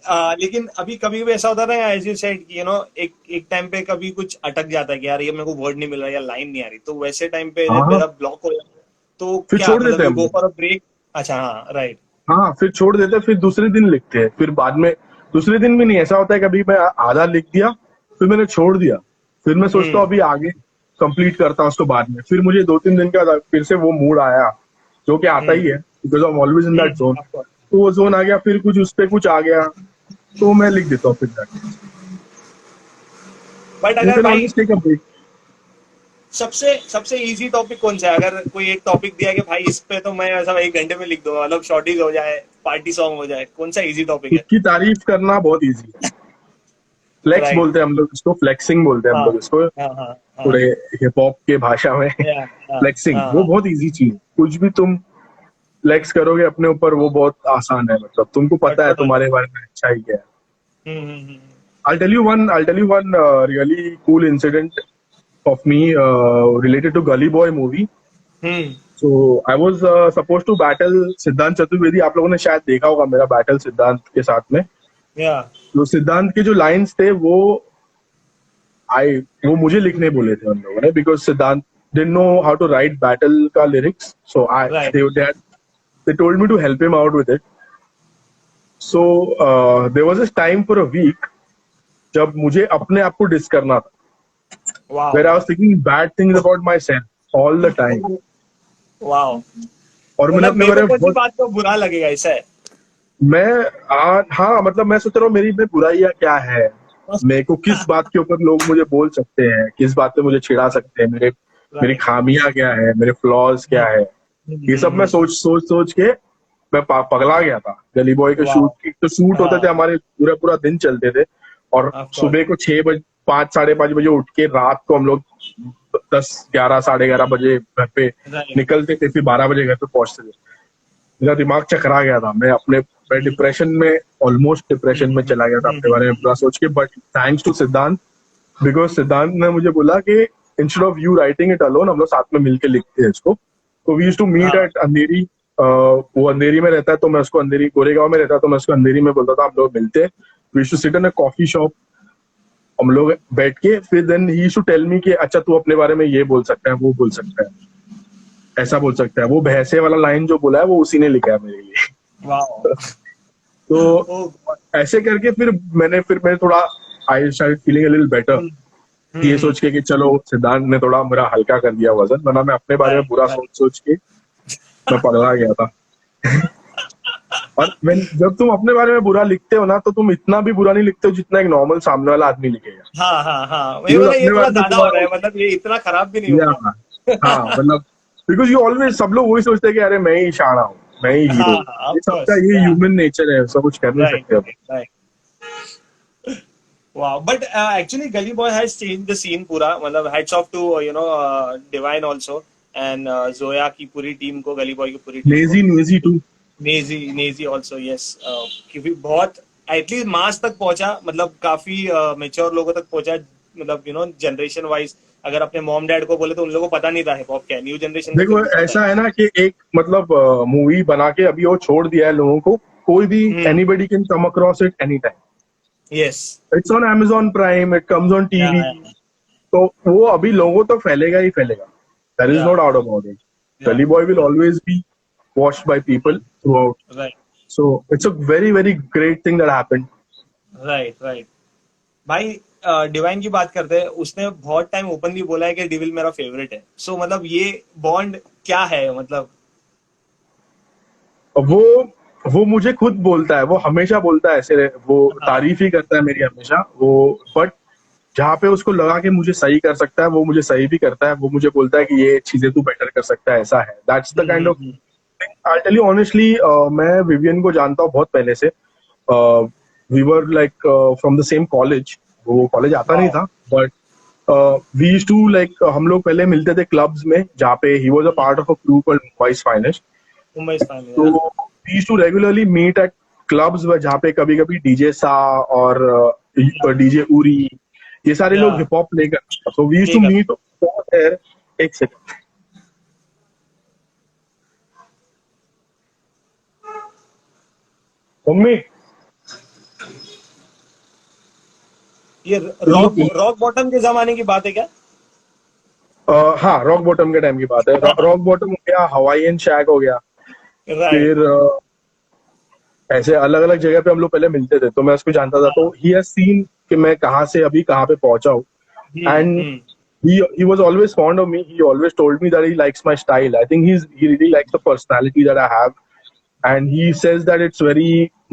[SPEAKER 1] लेकिन अभी कभी भी ऐसा होता था as you said, you know, एक एक टाइम पे कभी कुछ अटक जाता है कि यार ये मेरे को वर्ड नहीं मिल रहा या लाइन नहीं आ रही, तो वैसे टाइम पे
[SPEAKER 2] हाँ
[SPEAKER 1] जब
[SPEAKER 2] हाँ,
[SPEAKER 1] मेरा ब्लॉक हो जाता है, तो
[SPEAKER 2] फिर
[SPEAKER 1] क्या
[SPEAKER 2] छोड़ देते
[SPEAKER 1] मतलब,
[SPEAKER 2] हैं
[SPEAKER 1] यू
[SPEAKER 2] हम
[SPEAKER 1] गो
[SPEAKER 2] लोग।
[SPEAKER 1] For a break? अच्छा, हाँ, राइट।
[SPEAKER 2] हाँ, फिर छोड़ देते हैं, फिर दूसरे दिन लिखते हैं, फिर बाद में। दूसरे दिन भी नहीं, ऐसा होता है कभी मैं आधा लिख दिया, फिर मैंने छोड़ दिया, फिर मैं सोचता हूँ
[SPEAKER 1] हम्म।
[SPEAKER 2] अभी आगे कंप्लीट करता हूँ उसको बाद में, फिर मुझे 2-3 दिन का फिर से वो मूड आया, जो कि आता ही
[SPEAKER 1] हम्म।
[SPEAKER 2] है, because I am always in that zone.
[SPEAKER 1] Of course.
[SPEAKER 2] तो वो जोन आ गया, फिर कुछ उस पे कुछ आ गया, तो मैं लिख देता हूँ फिर जाके।
[SPEAKER 1] बट
[SPEAKER 2] यू
[SPEAKER 1] अगर
[SPEAKER 2] कैन
[SPEAKER 1] भाई
[SPEAKER 2] ऑलवेज टेक अ ब्रेक।
[SPEAKER 1] सबसे सबसे इजी टॉपिक कौन सा है? अगर कोई एक टॉपिक दिया कि भाई इस पे तो मैं ऐसा 1 घंटे में लिख दूंगा, मतलब शॉर्टीज हो जाए, पार्टी सॉन्ग हो जाए, कौन सा इजी टॉपिक
[SPEAKER 2] खुद
[SPEAKER 1] है?
[SPEAKER 2] की तारीफ करना बहुत ईजी है। Flex
[SPEAKER 1] right.
[SPEAKER 2] बोलते हैं हम लोग इसको, फ्लेक्सिंग बोलते हैं हम
[SPEAKER 1] हाँ,
[SPEAKER 2] लोग इसको,
[SPEAKER 1] हाँ, हाँ,
[SPEAKER 2] थोड़े
[SPEAKER 1] हाँ,
[SPEAKER 2] हिप हॉप के भाषा में।
[SPEAKER 1] या, हाँ,
[SPEAKER 2] फ्लेक्सिंग
[SPEAKER 1] हाँ,
[SPEAKER 2] वो
[SPEAKER 1] हाँ।
[SPEAKER 2] बहुत इजी चीज है। कुछ भी तुम फ्लेक्स करोगे अपने ऊपर, वो बहुत आसान है, मतलब तुमको पता है
[SPEAKER 1] झटपट हो
[SPEAKER 2] तुम्हारे
[SPEAKER 1] जाए।
[SPEAKER 2] बारे में अच्छा ही क्या है।
[SPEAKER 1] हम्म।
[SPEAKER 2] I'll tell you one really cool incident of me related to Gully Boy movie.
[SPEAKER 1] Hmm.
[SPEAKER 2] So I was supposed to battle सिद्धांत चतुर्वेदी। आप लोगों ने शायद देखा होगा मेरा बैटल सिद्धांत के साथ में।
[SPEAKER 1] या।
[SPEAKER 2] तो सिद्धांत के जो लाइंस थे आई वो मुझे लिखने बोले थे उन लोगों ने, बिकॉज सिद्धांत didn't know how to write battle का lyrics. So
[SPEAKER 1] right.
[SPEAKER 2] they told me to help him out with it. So there was this time for a week जब मुझे अपने आप को डिस करना था,
[SPEAKER 1] wow.
[SPEAKER 2] where I was thinking bad things about myself all the time.
[SPEAKER 1] Wow.
[SPEAKER 2] और मैंने
[SPEAKER 1] मतलब
[SPEAKER 2] अपने
[SPEAKER 1] मेरे को
[SPEAKER 2] बारे में
[SPEAKER 1] कौन सी
[SPEAKER 2] बहुत
[SPEAKER 1] बात को बुरा लगेगा, ऐसा है?
[SPEAKER 2] मैं हाँ, मतलब मैं सोच रहा हूँ मेरी में बुराइयां क्या है, मेरे को किस बात के ऊपर लोग मुझे बोल सकते हैं, किस बात पे मुझे चिढ़ा सकते हैं, मेरी
[SPEAKER 1] राइट।
[SPEAKER 2] खामियां क्या है, मेरे फ्लॉज क्या है। ये सब मैं सोच सोच सोच के मैं पगला गया था। गली बॉय के
[SPEAKER 1] वाओ।
[SPEAKER 2] शूट तो शूट होते
[SPEAKER 1] हाँ,
[SPEAKER 2] थे हमारे, पूरा पूरा दिन चलते थे। और
[SPEAKER 1] ऑफ कोर्स।
[SPEAKER 2] सुबह को 6 बजे, 5 साढ़े 5 बजे उठ के रात को हम लोग 10 11 साढ़े 11 बजे घर पे
[SPEAKER 1] राइट।
[SPEAKER 2] निकलते थे, फिर 12 बजे घर पे पहुंचते थे। मेरा दिमाग चकरा गया था, मैं डिप्रेशन में, ऑलमोस्ट डिप्रेशन में चला गया था अपने बारे में पूरा सोच के। बट थैंक्स टू सिद्धांत, बिकॉज सिद्धांत ने मुझे बोला कि instead of you writing it alone, हम लोग साथ में मिलके लिखते हैं इसको। तो वी यूज्ड टू मीट
[SPEAKER 1] हाँ।
[SPEAKER 2] एट अंधेरी। वो अंधेरी में रहता है, तो मैं उसको अंधेरी, गोरेगांव में रहता है, तो मैं उसको अंधेरी में बोलता था, हम लोग मिलते। We used to sit in a coffee shop, हम लोग बैठ के, फिर then he used to tell me कि अच्छा तू अपने बारे में ये बोल सकता है, वो बोल सकता है, ऐसा बोल सकता है। वो भैंसे वाला लाइन जो बोला है वो उसी ने लिखा है मेरे लिए।
[SPEAKER 1] वाओ।
[SPEAKER 2] तो
[SPEAKER 1] ओ गॉड।
[SPEAKER 2] ऐसे करके फिर मैं थोड़ा I started feeling a little better, ये सोच के कि चलो सिद्धांत ने थोड़ा मेरा हल्का कर दिया वजन, वरना मैं अपने बारे में
[SPEAKER 1] राइट,
[SPEAKER 2] बुरा सोच
[SPEAKER 1] राइट।
[SPEAKER 2] सोच के मैं पगला गया था। और जब तुम अपने बारे में बुरा लिखते हो ना, तो तुम इतना भी बुरा नहीं लिखते हो जितना एक नॉर्मल सामने वाला आदमी लिखेगा।
[SPEAKER 1] हाँ, हाँ, हाँ, वही
[SPEAKER 2] बिकॉज
[SPEAKER 1] बोला, ये
[SPEAKER 2] अपने
[SPEAKER 1] थोड़ा
[SPEAKER 2] बारे में
[SPEAKER 1] ज्यादा हो
[SPEAKER 2] बुरा
[SPEAKER 1] रहा है, मतलब ये इतना खराब भी नहीं
[SPEAKER 2] या
[SPEAKER 1] होगा।
[SPEAKER 2] हाँ, मतलब बिकॉज यू ऑलवेज, सब लोग वही सोचते हैं कि अरे मैं ही शाना हूँ, मैं ही हीरो
[SPEAKER 1] हाँ,
[SPEAKER 2] हूँ।
[SPEAKER 1] हाँ,
[SPEAKER 2] ये
[SPEAKER 1] ऑफ
[SPEAKER 2] सबका,
[SPEAKER 1] कोर्स,
[SPEAKER 2] ये
[SPEAKER 1] या।
[SPEAKER 2] ह्यूमन नेचर है, सब कुछ कर नहीं
[SPEAKER 1] राइट,
[SPEAKER 2] सकते अब।
[SPEAKER 1] Right, right. Wow, but actually Gully boy has change the scene पूरा, मतलब heads off to Divine also, and Zoya की पूरी टीम को, गली बॉय की पूरी टीम को।
[SPEAKER 2] Naezy Naezy too.
[SPEAKER 1] Naezy, Naezy also, yes. क्योंकि बहुत एटलीस्ट मास तक पहुंचा, मतलब काफी मेच्योर लोगों तक पहुंचा, मतलब जनरेशन वाइज। अगर अपने मॉम डैड को बोले तो उन लोगों को पता नहीं था हिप हॉप क्या है, न्यू जनरेशन को फिर
[SPEAKER 2] देखो
[SPEAKER 1] भी पता है।
[SPEAKER 2] ऐसा है ना कि एक मतलब मूवी बना के अभी वो छोड़ दिया है लोगों को, कोई भी anybody can come across it any time.
[SPEAKER 1] Yes.
[SPEAKER 2] It's on Amazon prime, it comes on
[SPEAKER 1] या,
[SPEAKER 2] टीवी। तो वो अभी लोगों तक फैलेगा ही फैलेगा, देयर इज
[SPEAKER 1] या,
[SPEAKER 2] नो डाउट अबाउट इट।
[SPEAKER 1] या,
[SPEAKER 2] गली boy will always be watched by people throughout.
[SPEAKER 1] Right,
[SPEAKER 2] So it's a very very great thing that happened.
[SPEAKER 1] Right, right. भाई डिवाइन की बात करते हैं, उसने बहुत टाइम ओपनली बोला है कि डिविल मेरा फेवरेट है, सो मतलब ये बॉन्ड क्या है, मतलब?
[SPEAKER 2] वो वो मुझे खुद बोलता है, वो हमेशा बोलता है ऐसे, वो
[SPEAKER 1] हाँ।
[SPEAKER 2] तारीफ ही करता है मेरी हमेशा वो। बट जहाँ पे उसको लगा कि मुझे सही कर सकता है, वो मुझे सही भी करता है। वो मुझे बोलता है कि ये चीजें तू बेटर कर सकता है, ऐसा है। That's the kind of I'll tell you honestly, मैं विवियन को जानता हूँ बहुत पहले से. We were like from the same college. वो कॉलेज आता नहीं
[SPEAKER 1] वाओ
[SPEAKER 2] था, but we used to like हम लोग पहले मिलते थे क्लब्स में जहाँ पे he was a part of a crew called Mumbai's Finest.
[SPEAKER 1] Mumbai style
[SPEAKER 2] तो
[SPEAKER 1] या
[SPEAKER 2] we used to regularly meet at clubs में जहाँ पे कभी कभी डीजे सा और डीजे उरी ये सारे
[SPEAKER 1] या
[SPEAKER 2] लोग हिप हॉप प्ले करते थे. So we used
[SPEAKER 1] play
[SPEAKER 2] to
[SPEAKER 1] कर
[SPEAKER 2] meet over there. एक सेकंड. मम्मी
[SPEAKER 1] ये रॉक रॉक बॉटम के जमाने की बात है क्या?
[SPEAKER 2] हाँ, रॉक बॉटम के टाइम की बात है. रॉक बॉटम हो गया, हवाईयन शैक हो गया.
[SPEAKER 1] राइट.
[SPEAKER 2] फिर ऐसे अलग अलग जगह पे हम लोग पहले मिलते थे, तो मैं उसको जानता था. तो ही हैज सीन कि मैं कहाँ से अभी कहाँ पे पहुंचा हूँ. And he was always fond of me. He always told me that he likes my style. I think he really likes the personality that I have, and he says that it's very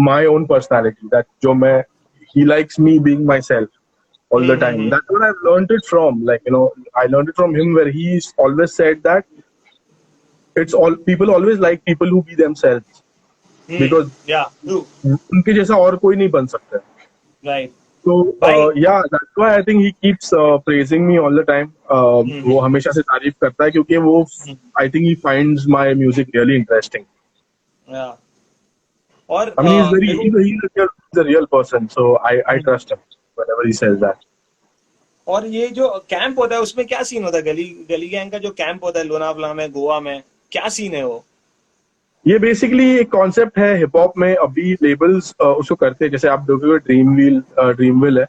[SPEAKER 2] my own personality. That जो मैं he likes me being myself all the time. That's what I've learned it from. Like I learned it from him, where he's always said that it's all people always like people who be themselves because
[SPEAKER 1] या true.
[SPEAKER 2] उनके जैसा और कोई नहीं बन सकता.
[SPEAKER 1] Right
[SPEAKER 2] So
[SPEAKER 1] भाई.
[SPEAKER 2] yeah, that's why I think he keeps praising me all the time. वो हमेशा से तारीफ करता है क्योंकि वो I think he finds my music really interesting.
[SPEAKER 1] या और
[SPEAKER 2] I mean, he's very
[SPEAKER 1] मेरे को
[SPEAKER 2] he's a real person, so I trust him whenever he says that.
[SPEAKER 1] और ये जो कैंप होता है उसमें क्या सीन होता है? गली गली गैंग का जो कैंप होता है लोनावला में, गोवा में, क्या सीन है वो?
[SPEAKER 2] ये बेसिकली एक कॉन्सेप्ट है हिप हॉप में. अभी लेबल्स उसको करते हैं. जैसे आप देखोगे ड्रीम विल है,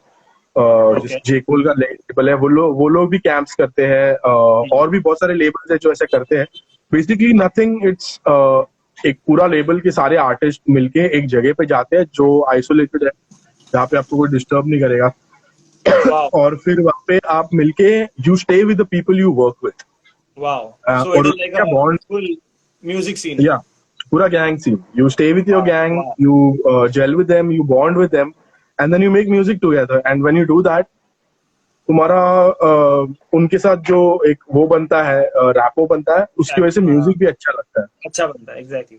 [SPEAKER 2] जिस
[SPEAKER 1] ओके.
[SPEAKER 2] जे कोल का लेबल है. वो लोग भी कैंप्स करते हैं. और भी बहुत सारे लेबल्स है जो ऐसे करते हैं. बेसिकली नथिंग, इट्स एक पूरा लेबल के सारे आर्टिस्ट मिलके एक जगह पे जाते हैं जो आइसोलेटेड है, जहाँ पे आपको कोई डिस्टर्ब नहीं करेगा.
[SPEAKER 1] वाओ
[SPEAKER 2] और फिर वहाँ पे आप मिलके you stay with the people you work with.
[SPEAKER 1] Wow. So it
[SPEAKER 2] और
[SPEAKER 1] इज लाइक
[SPEAKER 2] क्या
[SPEAKER 1] a
[SPEAKER 2] bond.
[SPEAKER 1] Full music scene.
[SPEAKER 2] या पूरा gang scene. You stay with your
[SPEAKER 1] wow
[SPEAKER 2] gang,
[SPEAKER 1] wow.
[SPEAKER 2] You gel with them, you bond with them, and then you make music together. And when you do that, तुम्हारा उनके साथ जो एक वो बनता है, रैपो बनता है, उसकी वजह से म्यूजिक भी अच्छा लगता है.
[SPEAKER 1] अच्छा बनता है. एग्जैक्टली.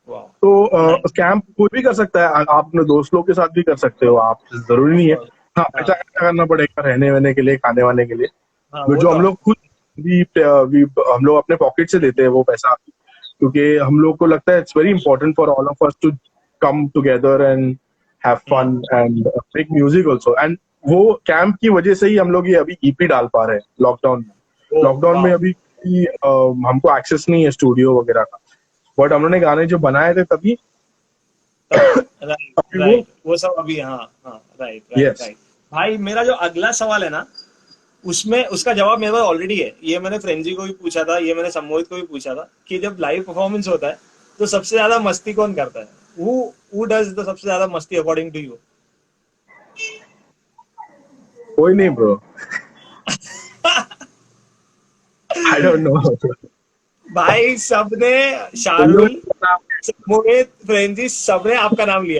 [SPEAKER 1] वाओ.
[SPEAKER 2] तो कैंप कोई भी कर सकता है. आप अपने दोस्त लोग के साथ भी कर सकते हो. आप जरूरी नहीं है. हाँ, पैसा खर्चा करना पड़ेगा रहने वहने के लिए, खाने वाने के लिए.
[SPEAKER 1] हाँ
[SPEAKER 2] जो हम लोग खुद हम लोग अपने पॉकेट से देते हैं वो पैसा, क्योंकि हम लोग को लगता है it's very important for all of us to come together and have fun and make music also. एंड वो कैंप की वजह से ही हम लोग ये अभी ईपी डाल पा रहे हैं लॉकडाउन में. लॉकडाउन में अभी हमको एक्सेस नहीं है स्टूडियो वगैरह का, बट हम लोगों ने गाने जो बनाए थे तभी
[SPEAKER 1] राइट. वो सब अभी. हाँ हाँ. Right right
[SPEAKER 2] Yes.
[SPEAKER 1] राइट. भाई मेरा जो अगला सवाल है ना, उसमें उसका जवाब मेरे पास ऑलरेडी है. ये मैंने फ्रेंजी को भी पूछा था, ये मैंने सम्मोहित को भी पूछा था कि जब लाइव परफॉर्मेंस होता है तो सबसे ज्यादा मस्ती कौन करता है? हु डज द सबसे ज्यादा मस्ती अकॉर्डिंग टू यू?
[SPEAKER 2] कोई नहीं ब्रो. I don't no.
[SPEAKER 1] भाई सबने, शाहरुल, सम्मोहित, फ्रेंजी, सबने आपका नाम लिया.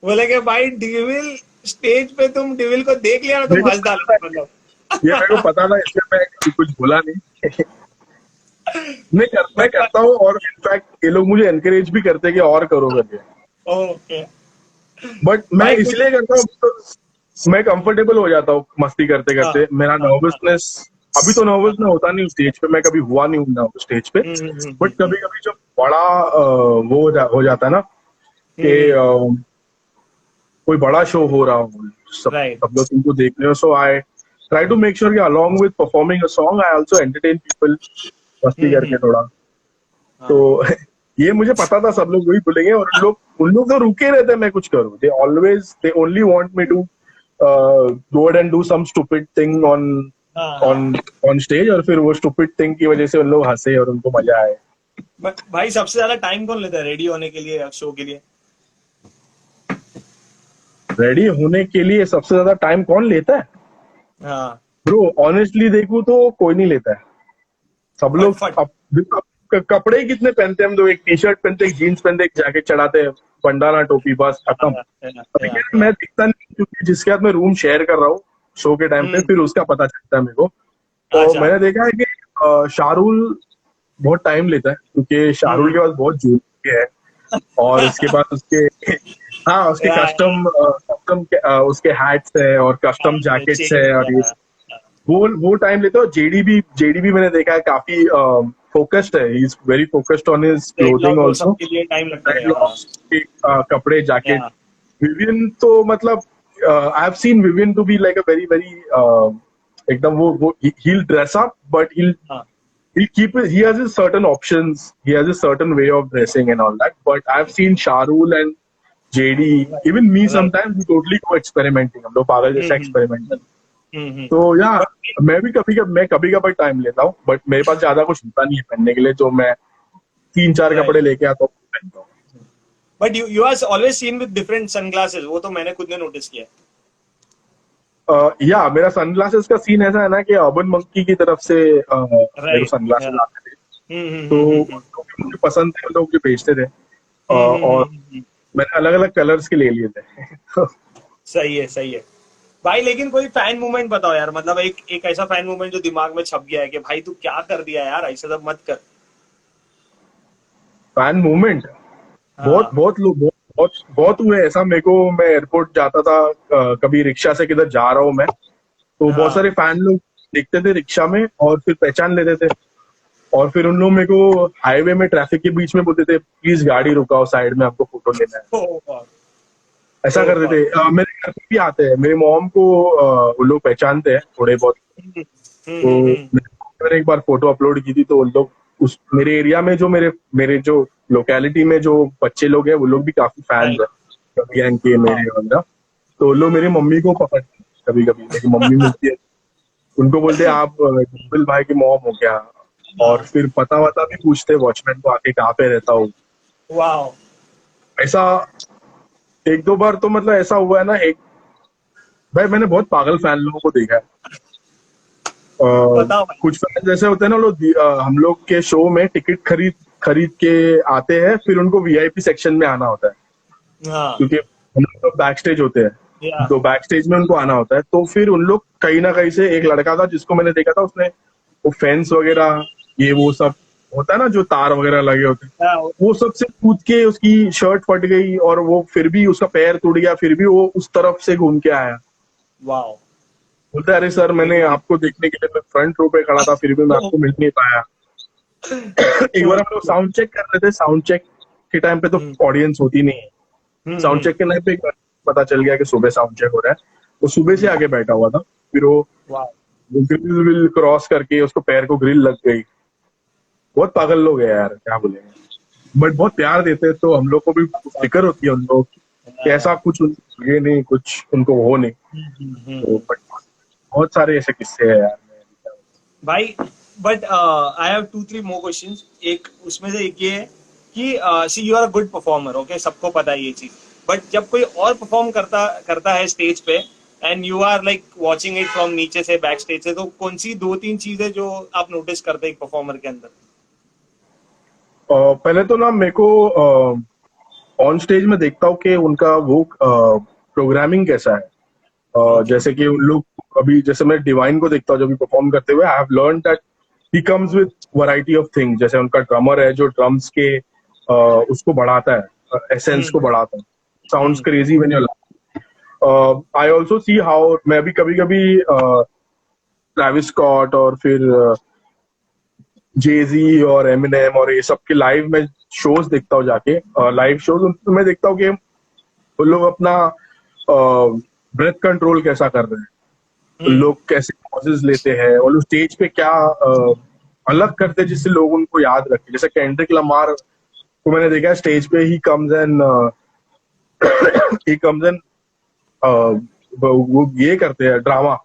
[SPEAKER 1] बोले कि भाई डिविल स्टेज पे, तुम डिविल को देख लिया ना, तुम हंस डालो. मतलब
[SPEAKER 2] ये मेरे को पता था, इसलिए मैं कभी कुछ बोला नहीं. मैं करता हूँ, और इनफैक्ट ये लोग मुझे एनकरेज भी करते हैं कि और करो करके.
[SPEAKER 1] ओके.
[SPEAKER 2] बट मैं इसलिए करता हूँ because मैं कंफर्टेबल हो जाता हूँ मस्ती करते करते. मेरा नर्वसनेस, अभी तो नर्वस मैं होता नहीं स्टेज पे. मैं कभी हुआ नहीं हूँ स्टेज पे. बट कभी कभी जब बड़ा वो हो जाता है ना कि कोई बड़ा शो हो रहा हो, सब लोग तुमको देख रहे हो, सो आई try to make sure कि along with performing a song, I also entertain people मस्ती करके थोड़ा. तो ये मुझे पता था सब लोग वही बोलेंगे, और उन लोग तो रुके रहते हैं मैं कुछ करूं. they only want me to go ahead and do some stupid thing on stage, और फिर वो stupid thing की वजह से उन लोग हंसे और उनको मजा आए.
[SPEAKER 1] भाई सबसे ज्यादा टाइम कौन लेता है रेडी होने के लिए, शो के लिए?
[SPEAKER 2] रेडी होने के लिए सबसे ज्यादा टाइम कौन लेता है?
[SPEAKER 1] हाँ
[SPEAKER 2] ब्रो, ऑनेस्टली देखूं तो कोई नहीं लेता है. सब लोग कपड़े ही कितने पहनते हैं हम लोग. एक टी शर्ट पहनते, एक जीन्स पहनते, एक जैकेट चढ़ाते हैं, बंडाना टोपी, बस खत्म. मैं दिखता नहीं क्योंकि जिसके साथ मैं रूम शेयर कर रहा हूँ शो के टाइम पे, फिर उसका पता चलता है मेरे को. तो मैंने देखा है कि शाहरुल बहुत टाइम लेता है क्योंकि शाहरुल के पास बहुत जूते है और उसके बाद उसके हाँ उसके
[SPEAKER 1] या
[SPEAKER 2] कस्टम उसके हैट्स है और कस्टम जैकेट्स है और ये वो टाइम लेता है। जेडी भी मैंने देखा है काफी फोकस्ड है, he is very focused on his clothing
[SPEAKER 1] वो
[SPEAKER 2] ऑल्सो।
[SPEAKER 1] सबके लिए टाइम लगता है।
[SPEAKER 2] लॉक्स के कपड़े जैकेट।
[SPEAKER 1] या
[SPEAKER 2] विवियन तो मतलब I have seen Vivian to be like a very very एकदम वो he'll dress up but
[SPEAKER 1] हाँ
[SPEAKER 2] he'll keep he has his certain options, he has a certain way of dressing and all that, but I've seen Shahrul and JD, even me
[SPEAKER 1] right.
[SPEAKER 2] sometimes we totally go experimenting, हम लोग पागल जैसा experiment.
[SPEAKER 1] हम्म।
[SPEAKER 2] तो या
[SPEAKER 1] but
[SPEAKER 2] मैं कभी कभी time लेता हूँ बट मेरे पास ज्यादा कुछ होता नहीं है पहनने के लिए, तो मैं 3-4
[SPEAKER 1] राइट।
[SPEAKER 2] कपड़े लेके आता हूँ पहनता हूँ।
[SPEAKER 1] But you are always seen with different sunglasses, वो तो मैंने खुद ने नोटिस किया
[SPEAKER 2] या मेरा सनग्लासेस का सीन ऐसा है ना कि अर्बन मंकी की तरफ से
[SPEAKER 1] है।
[SPEAKER 2] मेरे को
[SPEAKER 1] राइट।
[SPEAKER 2] सनग्लासेस आते थे, तो
[SPEAKER 1] हम्म।
[SPEAKER 2] उन लोग भी मुझे पसंद थे, उन लोग मुझे बेचते थे और
[SPEAKER 1] हम्म।
[SPEAKER 2] मैंने अलग अलग कलर्स के ले लिए थे।
[SPEAKER 1] सही है, सही है। भाई लेकिन कोई फैन मूवमेंट बताओ यार, मतलब एक एक ऐसा फैन मूवमेंट जो दिमाग में छप गया है कि भाई तू क्या कर दिया यार, ऐसा सब मत कर।
[SPEAKER 2] फैन मूवमेंट बहुत
[SPEAKER 1] हाँ
[SPEAKER 2] बहुत लोग बहुत बहुत बहुत हुए ऐसा। मेरे को मैं एयरपोर्ट जाता था, कभी रिक्शा से किधर जा रहा हूँ मैं, तो बहुत
[SPEAKER 1] हाँ।
[SPEAKER 2] सारे फैन लोग दिखते थे रिक्शा में और फिर पहचान लेते थे और फिर उन लोग मेरे को हाईवे में ट्रैफिक के बीच में बोलते थे प्लीज गाड़ी रुकाओ साइड में, आपको फोटो लेना है।
[SPEAKER 1] ओ गॉड।
[SPEAKER 2] ऐसा
[SPEAKER 1] ओ
[SPEAKER 2] करते
[SPEAKER 1] गॉड।
[SPEAKER 2] थे। मेरे घर पे भी आते हैं, मेरे मॉम को वो लोग पहचानते हैं थोड़े बहुत। तो
[SPEAKER 1] हम्म।
[SPEAKER 2] मैंने एक बार फोटो अपलोड की थी तो उन लोग उस मेरे एरिया में जो मेरे मेरे जो लोकेलिटी में जो बच्चे लोग हैं वो लोग भी काफी फैंस
[SPEAKER 1] राइट।
[SPEAKER 2] है गैंग के
[SPEAKER 1] हाँ।
[SPEAKER 2] मेरे वगैरह। तो वो लोग मेरी मम्मी को पकड़ते हैं, कभी कभी मेरी मम्मी मिलती है उनको बोलते हैं आप जुबिल भाई की मॉम हो क्या, और
[SPEAKER 1] हाँ।
[SPEAKER 2] फिर पता वता भी पूछते वॉचमैन को आके कहाँ पे रहता हूँ।
[SPEAKER 1] वाओ।
[SPEAKER 2] ऐसा एक दो बार तो मतलब ऐसा हुआ है ना। एक भाई मैंने बहुत पागल फैन लोगों को देखा है।
[SPEAKER 1] बताओ भाई।
[SPEAKER 2] कुछ फैन जैसे होते हैं ना, लोग हम लोग के शो में टिकट खरीद खरीद के आते हैं, फिर उनको वीआईपी सेक्शन में आना होता है
[SPEAKER 1] हाँ।
[SPEAKER 2] क्योंकि हम लोग तो बैक स्टेज होते हैं,
[SPEAKER 1] या
[SPEAKER 2] तो बैक स्टेज में उनको आना होता है। तो फिर उन लोग कहीं ना कहीं से, एक लड़का था जिसको मैंने देखा था, उसने वो फेंस वगैरह ये वो सब होता है ना जो तार वगैरह लगे होते हैं,
[SPEAKER 1] या
[SPEAKER 2] वो सब से कूद के उसकी शर्ट फट गई और वो फिर भी उसका पैर टूट गया, फिर भी वो उस तरफ से घूम के आया।
[SPEAKER 1] वाओ।
[SPEAKER 2] बोलता है अरे सर मैंने आपको देखने के लिए मैं फ्रंट रो पे खड़ा था फिर भी मैं आपको मिल नहीं पाया। एक बार हम लोग साउंड चेक कर रहे थे, साउंड चेक के टाइम पे तो ऑडियंस होती नहीं है, साउंड चेक के टाइम पे एक बार पता चल गया कि सुबह साउंड चेक हो रहा है, वो सुबह से आगे बैठा हुआ था। फिर वो
[SPEAKER 1] वाओ।
[SPEAKER 2] ग्रिल विल क्रॉस करके उसको पैर को ग्रिल लग गई। बहुत पागल लोग हैं यार, क्या बोलेंगे, बट बहुत प्यार देते हैं तो हम लोग को भी फिक्र होती है उन लोग कि ऐसा कुछ ये नहीं, कुछ उनको हो नहीं। तो बट बहुत सारे ऐसे किस्से हैं यार।
[SPEAKER 1] भाई but I have 2-3 more questions. एक उसमें से एक ये है कि see you are a good performer, okay, सबको पता है ये चीज। बट जब कोई और परफॉर्म करता करता है स्टेज पे and you are like watching it from नीचे से, बैक स्टेज से, तो कौन सी 2-3 चीजें जो आप नोटिस करते हैं एक परफॉर्मर के अंदर?
[SPEAKER 2] पहले तो ना मेरे को ऑन स्टेज में देखता हूँ कि उनका वो प्रोग्रामिंग कैसा है।
[SPEAKER 1] ओके।
[SPEAKER 2] जैसे कि उन लोग अभी जैसे मैं डिवाइन को देखता हूँ जब भी परफॉर्म करते हुए, I have learn that he comes with variety of things. जैसे उनका ड्रमर है जो ड्रम्स के उसको बढ़ाता है, एसेंस को बढ़ाता है, sounds crazy when you I also see how मैं भी कभी कभी ट्रैविस स्कॉट और फिर जेजी और एमिनेम और ये सब के लाइव में शोज देखता हूँ जाके, लाइव शोज उनमें देखता हूँ कि वो लोग अपना ब्रेथ कंट्रोल कैसा कर रहे हैं, लोग कैसे पॉजेस लेते हैं, और लोग स्टेज पे क्या अलग करते हैं जिससे लोग उनको याद रखें। जैसे केंड्रिक लमार को मैंने देखा है स्टेज पे, ही कम्स एंड वो ये करते हैं drama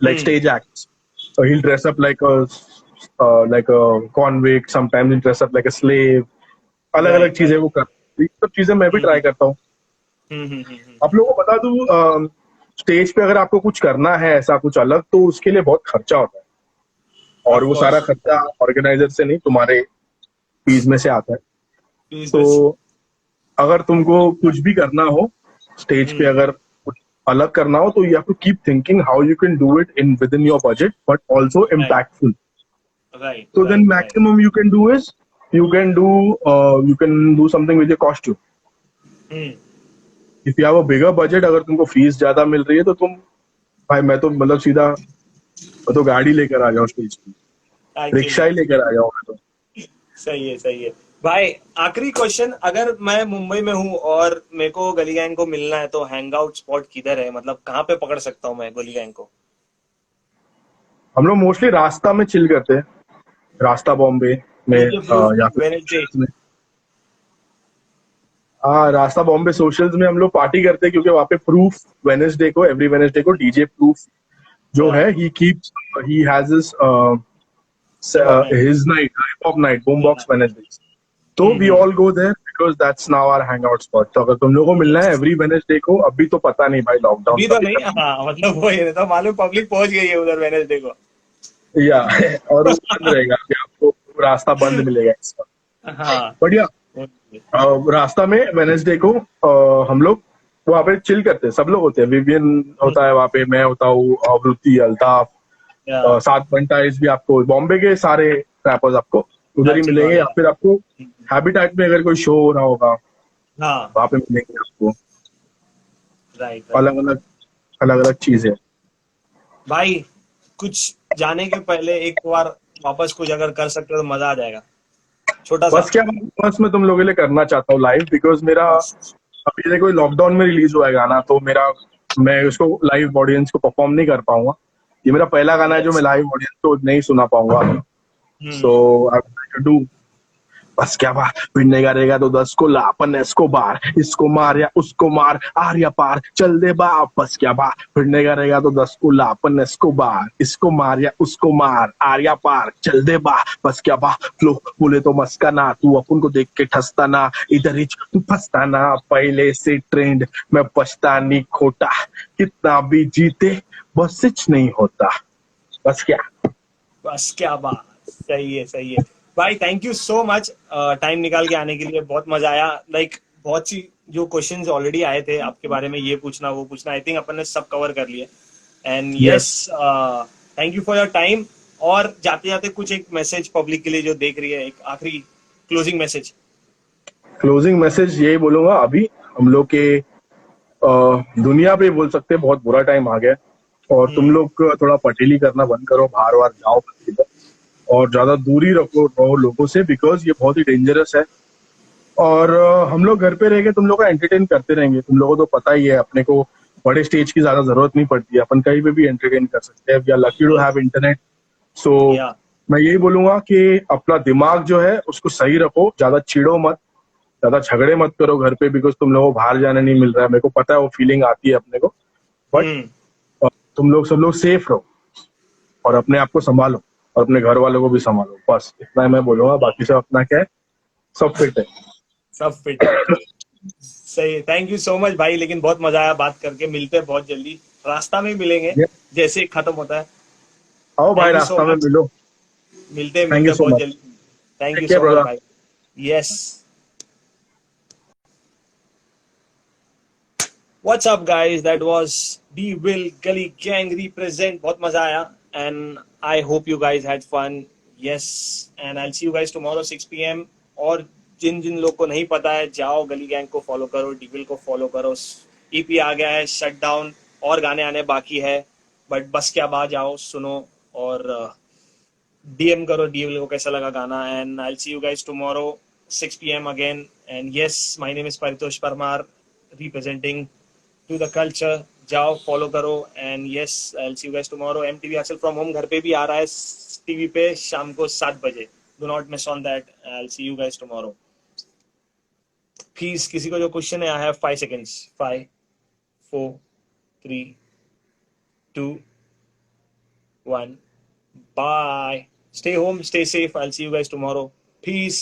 [SPEAKER 2] like stage acts. So he'll dress up like a convict. Sometimes he'll dress up like a slave. अलग अलग
[SPEAKER 1] राइट,
[SPEAKER 2] चीजें
[SPEAKER 1] राइट।
[SPEAKER 2] वो करते हैं, ये सब चीजें मैं भी ट्राई करता हूँ। आप लोगों को बता दूं, स्टेज पे अगर आपको कुछ करना है ऐसा कुछ अलग, तो उसके लिए बहुत खर्चा होता है और
[SPEAKER 1] ऑफ
[SPEAKER 2] वो सारा
[SPEAKER 1] कोर्स।
[SPEAKER 2] खर्चा ऑर्गेनाइजर से नहीं, तुम्हारे फीस में से आता है। तो अगर तुमको कुछ भी करना हो स्टेज पे, अगर कुछ अलग करना हो, तो you have to keep thinking how you can do it in within your budget but also
[SPEAKER 1] right.
[SPEAKER 2] Impactful.
[SPEAKER 1] Right.
[SPEAKER 2] So then
[SPEAKER 1] Right. Right.
[SPEAKER 2] maximum you can do is you can do something with your costume.
[SPEAKER 1] Hmm.
[SPEAKER 2] If you have a bigger budget, अगर तुमको fees ज्यादा मिल रही है तो तुम भाई मैं तो मतलब सीधा मैं तो गाड़ी लेकर आ जाऊँ स्टेज पे, रिक्शा
[SPEAKER 1] Actually.
[SPEAKER 2] ही लेकर आ जाऊँ मैं तो।
[SPEAKER 1] सही है, सही है। भाई, आखिरी क्वेश्चन, अगर मैं मुंबई में हूँ और मेरे को गली गैंग को मिलना है तो हैंग आउट स्पॉट किधर है? मतलब कहाँ पे पकड़ सकता हूँ मैं गली गैंग को?
[SPEAKER 2] हम लोग मोस्टली रास्ता में चिल करते हैं, रास्ता बॉम्बे में
[SPEAKER 1] वेनेसडे प्रूफ,
[SPEAKER 2] या फिर
[SPEAKER 1] वेनेसडे।
[SPEAKER 2] socials में। हाँ, रास्ता बॉम्बे सोशल्स में हम लोग पार्टी करते हैं क्योंकि वहाँ पे प्रूफ वेनेसडे को, एवरी वेनेसडे को डीजे प्रूफ जो
[SPEAKER 1] या
[SPEAKER 2] है ही has
[SPEAKER 1] hip hop night.
[SPEAKER 2] His night, hip hop night, boom
[SPEAKER 1] yeah.
[SPEAKER 2] Box Wednesday. तो we
[SPEAKER 1] hmm.
[SPEAKER 2] All go there because that's now our hang out spot. तो अगर तुम लोगों को मिलना है
[SPEAKER 1] यस।
[SPEAKER 2] एवरी वेनेसडे को, अभी तो पता नहीं भाई, लॉकडाउन
[SPEAKER 1] अभी तो
[SPEAKER 2] कभी
[SPEAKER 1] नहीं,
[SPEAKER 2] खत्म
[SPEAKER 1] हाँ, मतलब वो ये तो मालूम पब्लिक पहुंच गई है उधर वेनेसडे को।
[SPEAKER 2] या और वो बंद रहेगा, अभी आपको रास्ता बंद मिलेगा इस वक्त।
[SPEAKER 1] हाँ।
[SPEAKER 2] बढ़िया। रास्ता में वेनेसडे को हम लोग वहाँ पे चिल करते हैं, सब लोग होते हैं, विवियन होता है वहाँ पे, मैं होता हूँ, अवृत्ति, अल्ताफ,
[SPEAKER 1] या।
[SPEAKER 2] सात बंटाइज भी, आपको बॉम्बे के सारे रैपर्स आपको उधर ही
[SPEAKER 1] एक्चुअली
[SPEAKER 2] मिलेंगे,
[SPEAKER 1] वाले।
[SPEAKER 2] या फिर आपको हैबिटेट में अगर कोई शो हो रहा होगा
[SPEAKER 1] हाँ।
[SPEAKER 2] वहाँ पे मिलेंगे आपको।
[SPEAKER 1] Right, right.
[SPEAKER 2] अलग अलग अलग अलग चीजें।
[SPEAKER 1] भाई, कुछ जाने के पहले एक बार वापस कुछ अगर कर सकते हो तो मजा आ जाएगा, छोटा सा।
[SPEAKER 2] बस क्या, बस मैं तुम लोगों के लिए करना चाहता हूँ लाइव, बिकॉज मेरा
[SPEAKER 1] बस।
[SPEAKER 2] अभी देखो लॉकडाउन में रिलीज हुआ है गाना, तो मेरा मैं उसको लाइव ऑडियंस को परफॉर्म नहीं कर पाऊंगा। ये मेरा पहला गाना है जो मैं
[SPEAKER 1] यस।
[SPEAKER 2] लाइव ऑडियंस को नहीं सुना पाऊंगा। So
[SPEAKER 1] hmm.
[SPEAKER 2] I do. बस क्या बात, भिड़ने का रहेगा तो 10 को ला, अपन इसको बार, इसको मार या उसको मार, आर या पार चल दे बाप। बस क्या बात, भिड़ने का रहेगा तो 10 को ला, अपन इसको बार, इसको मार या उसको मार, आर या पार चल दे बा। बस क्या बा, फ्लो बोले तो मस्का ना, तू अपन को देख के ठसता ना, इधर ही तू फंसता ना, पहले से ट्रेंड मैं पछता नहीं खोटा, कितना भी जीते बस कुछ नहीं होता। बस क्या।
[SPEAKER 1] बस क्या बात। सही है, सही है। भाई, thank you so much time निकाल के आने के लिए, बहुत मजा आया। लाइक बहुत सी जो क्वेश्चंस ऑलरेडी आए थे आपके बारे में, ये पूछना वो पूछना, आई थिंक अपन ने सब कवर कर लिए। And
[SPEAKER 2] yes.
[SPEAKER 1] Yes, thank you for your time. और जाते जाते कुछ एक मैसेज पब्लिक के लिए जो देख रही है, एक आखिरी क्लोजिंग मैसेज।
[SPEAKER 2] क्लोजिंग मैसेज यही बोलूंगा, अभी हम लोग के दुनिया पे बोल सकते हैं बहुत बुरा टाइम आ गया है, और तुम
[SPEAKER 1] हम्म।
[SPEAKER 2] लोग थोड़ा पटेली करना बंद करो, बाहर वार जाओ मत किधर, और ज्यादा दूरी रहो लोगों से, बिकॉज ये बहुत ही डेंजरस है। और हम लोग घर पे रह के तुम लोग का एंटरटेन करते रहेंगे, तुम लोगों को तो पता ही है अपने को बड़े स्टेज की ज्यादा जरूरत नहीं पड़ती है, अपन कहीं पे भी एंटरटेन कर सकते हैं, we are lucky to have internet. So
[SPEAKER 1] yeah.
[SPEAKER 2] मैं यही बोलूंगा कि अपना दिमाग जो है उसको सही रखो, ज्यादा चिढ़ो मत, ज्यादा झगड़े मत करो घर पे, बिकॉज तुम लोगों को बाहर जाने नहीं मिल रहा है, मेरे को पता है वो फीलिंग आती है अपने को। बट
[SPEAKER 1] हम्म।
[SPEAKER 2] तुम लोग सब लोग सेफ रहो और अपने आप को संभालो और अपने घर वालों को भी संभालो, बस इतना ही मैं बोलूंगा, बाकी सब अपना क्या है, सब फिट है।
[SPEAKER 1] सब फिट है। सही, थैंक यू सो मच भाई, लेकिन बहुत मजा आया बात करके। मिलते हैं बहुत जल्दी, रास्ता में ही मिलेंगे
[SPEAKER 2] ये,
[SPEAKER 1] जैसे ही खत्म होता है।
[SPEAKER 2] आओ भाई
[SPEAKER 1] थैंक यू सो
[SPEAKER 2] रास्ता में
[SPEAKER 1] मच।
[SPEAKER 2] मिलो। थैंक
[SPEAKER 1] मिलते
[SPEAKER 2] यू
[SPEAKER 1] हैं
[SPEAKER 2] सो
[SPEAKER 1] बहुत
[SPEAKER 2] मच।
[SPEAKER 1] जल्दी। Thank
[SPEAKER 2] take
[SPEAKER 1] you
[SPEAKER 2] care
[SPEAKER 1] so much
[SPEAKER 2] brother.
[SPEAKER 1] भाई। Yes. What's up, guys? That was D Will Gully Gang represent. बहुत मजा आया, and I hope you guys had fun. Yes, and I'll see you guys tomorrow 6 p.m. और जिन जिन लोग को नहीं पता है, जाओ गली गैंग को फॉलो करो, डी विल को फॉलो करो। ईपी आ गया है, शट डाउन, और गाने आने बाकी है, बट बस क्या बात, जाओ सुनो और डीएम करो डी विल को कैसा लगा गाना। And I see you guys tomorrow 6 p.m. Again. And yes, my name is Paritosh Parmar, representing to the culture. जाओ फॉलो करो, and yes, I see you guys tomorrow. MTV hustle from home घर पे भी आ रहा है टीवी पे शाम को 7 बजे। Do not miss on that. I see you guys tomorrow. Please, किसी को जो क्वेश्चन है, I have 5 seconds। 5, 4, 3, 2, 1। Bye. Stay home, stay safe. I'll see you guys tomorrow. Peace.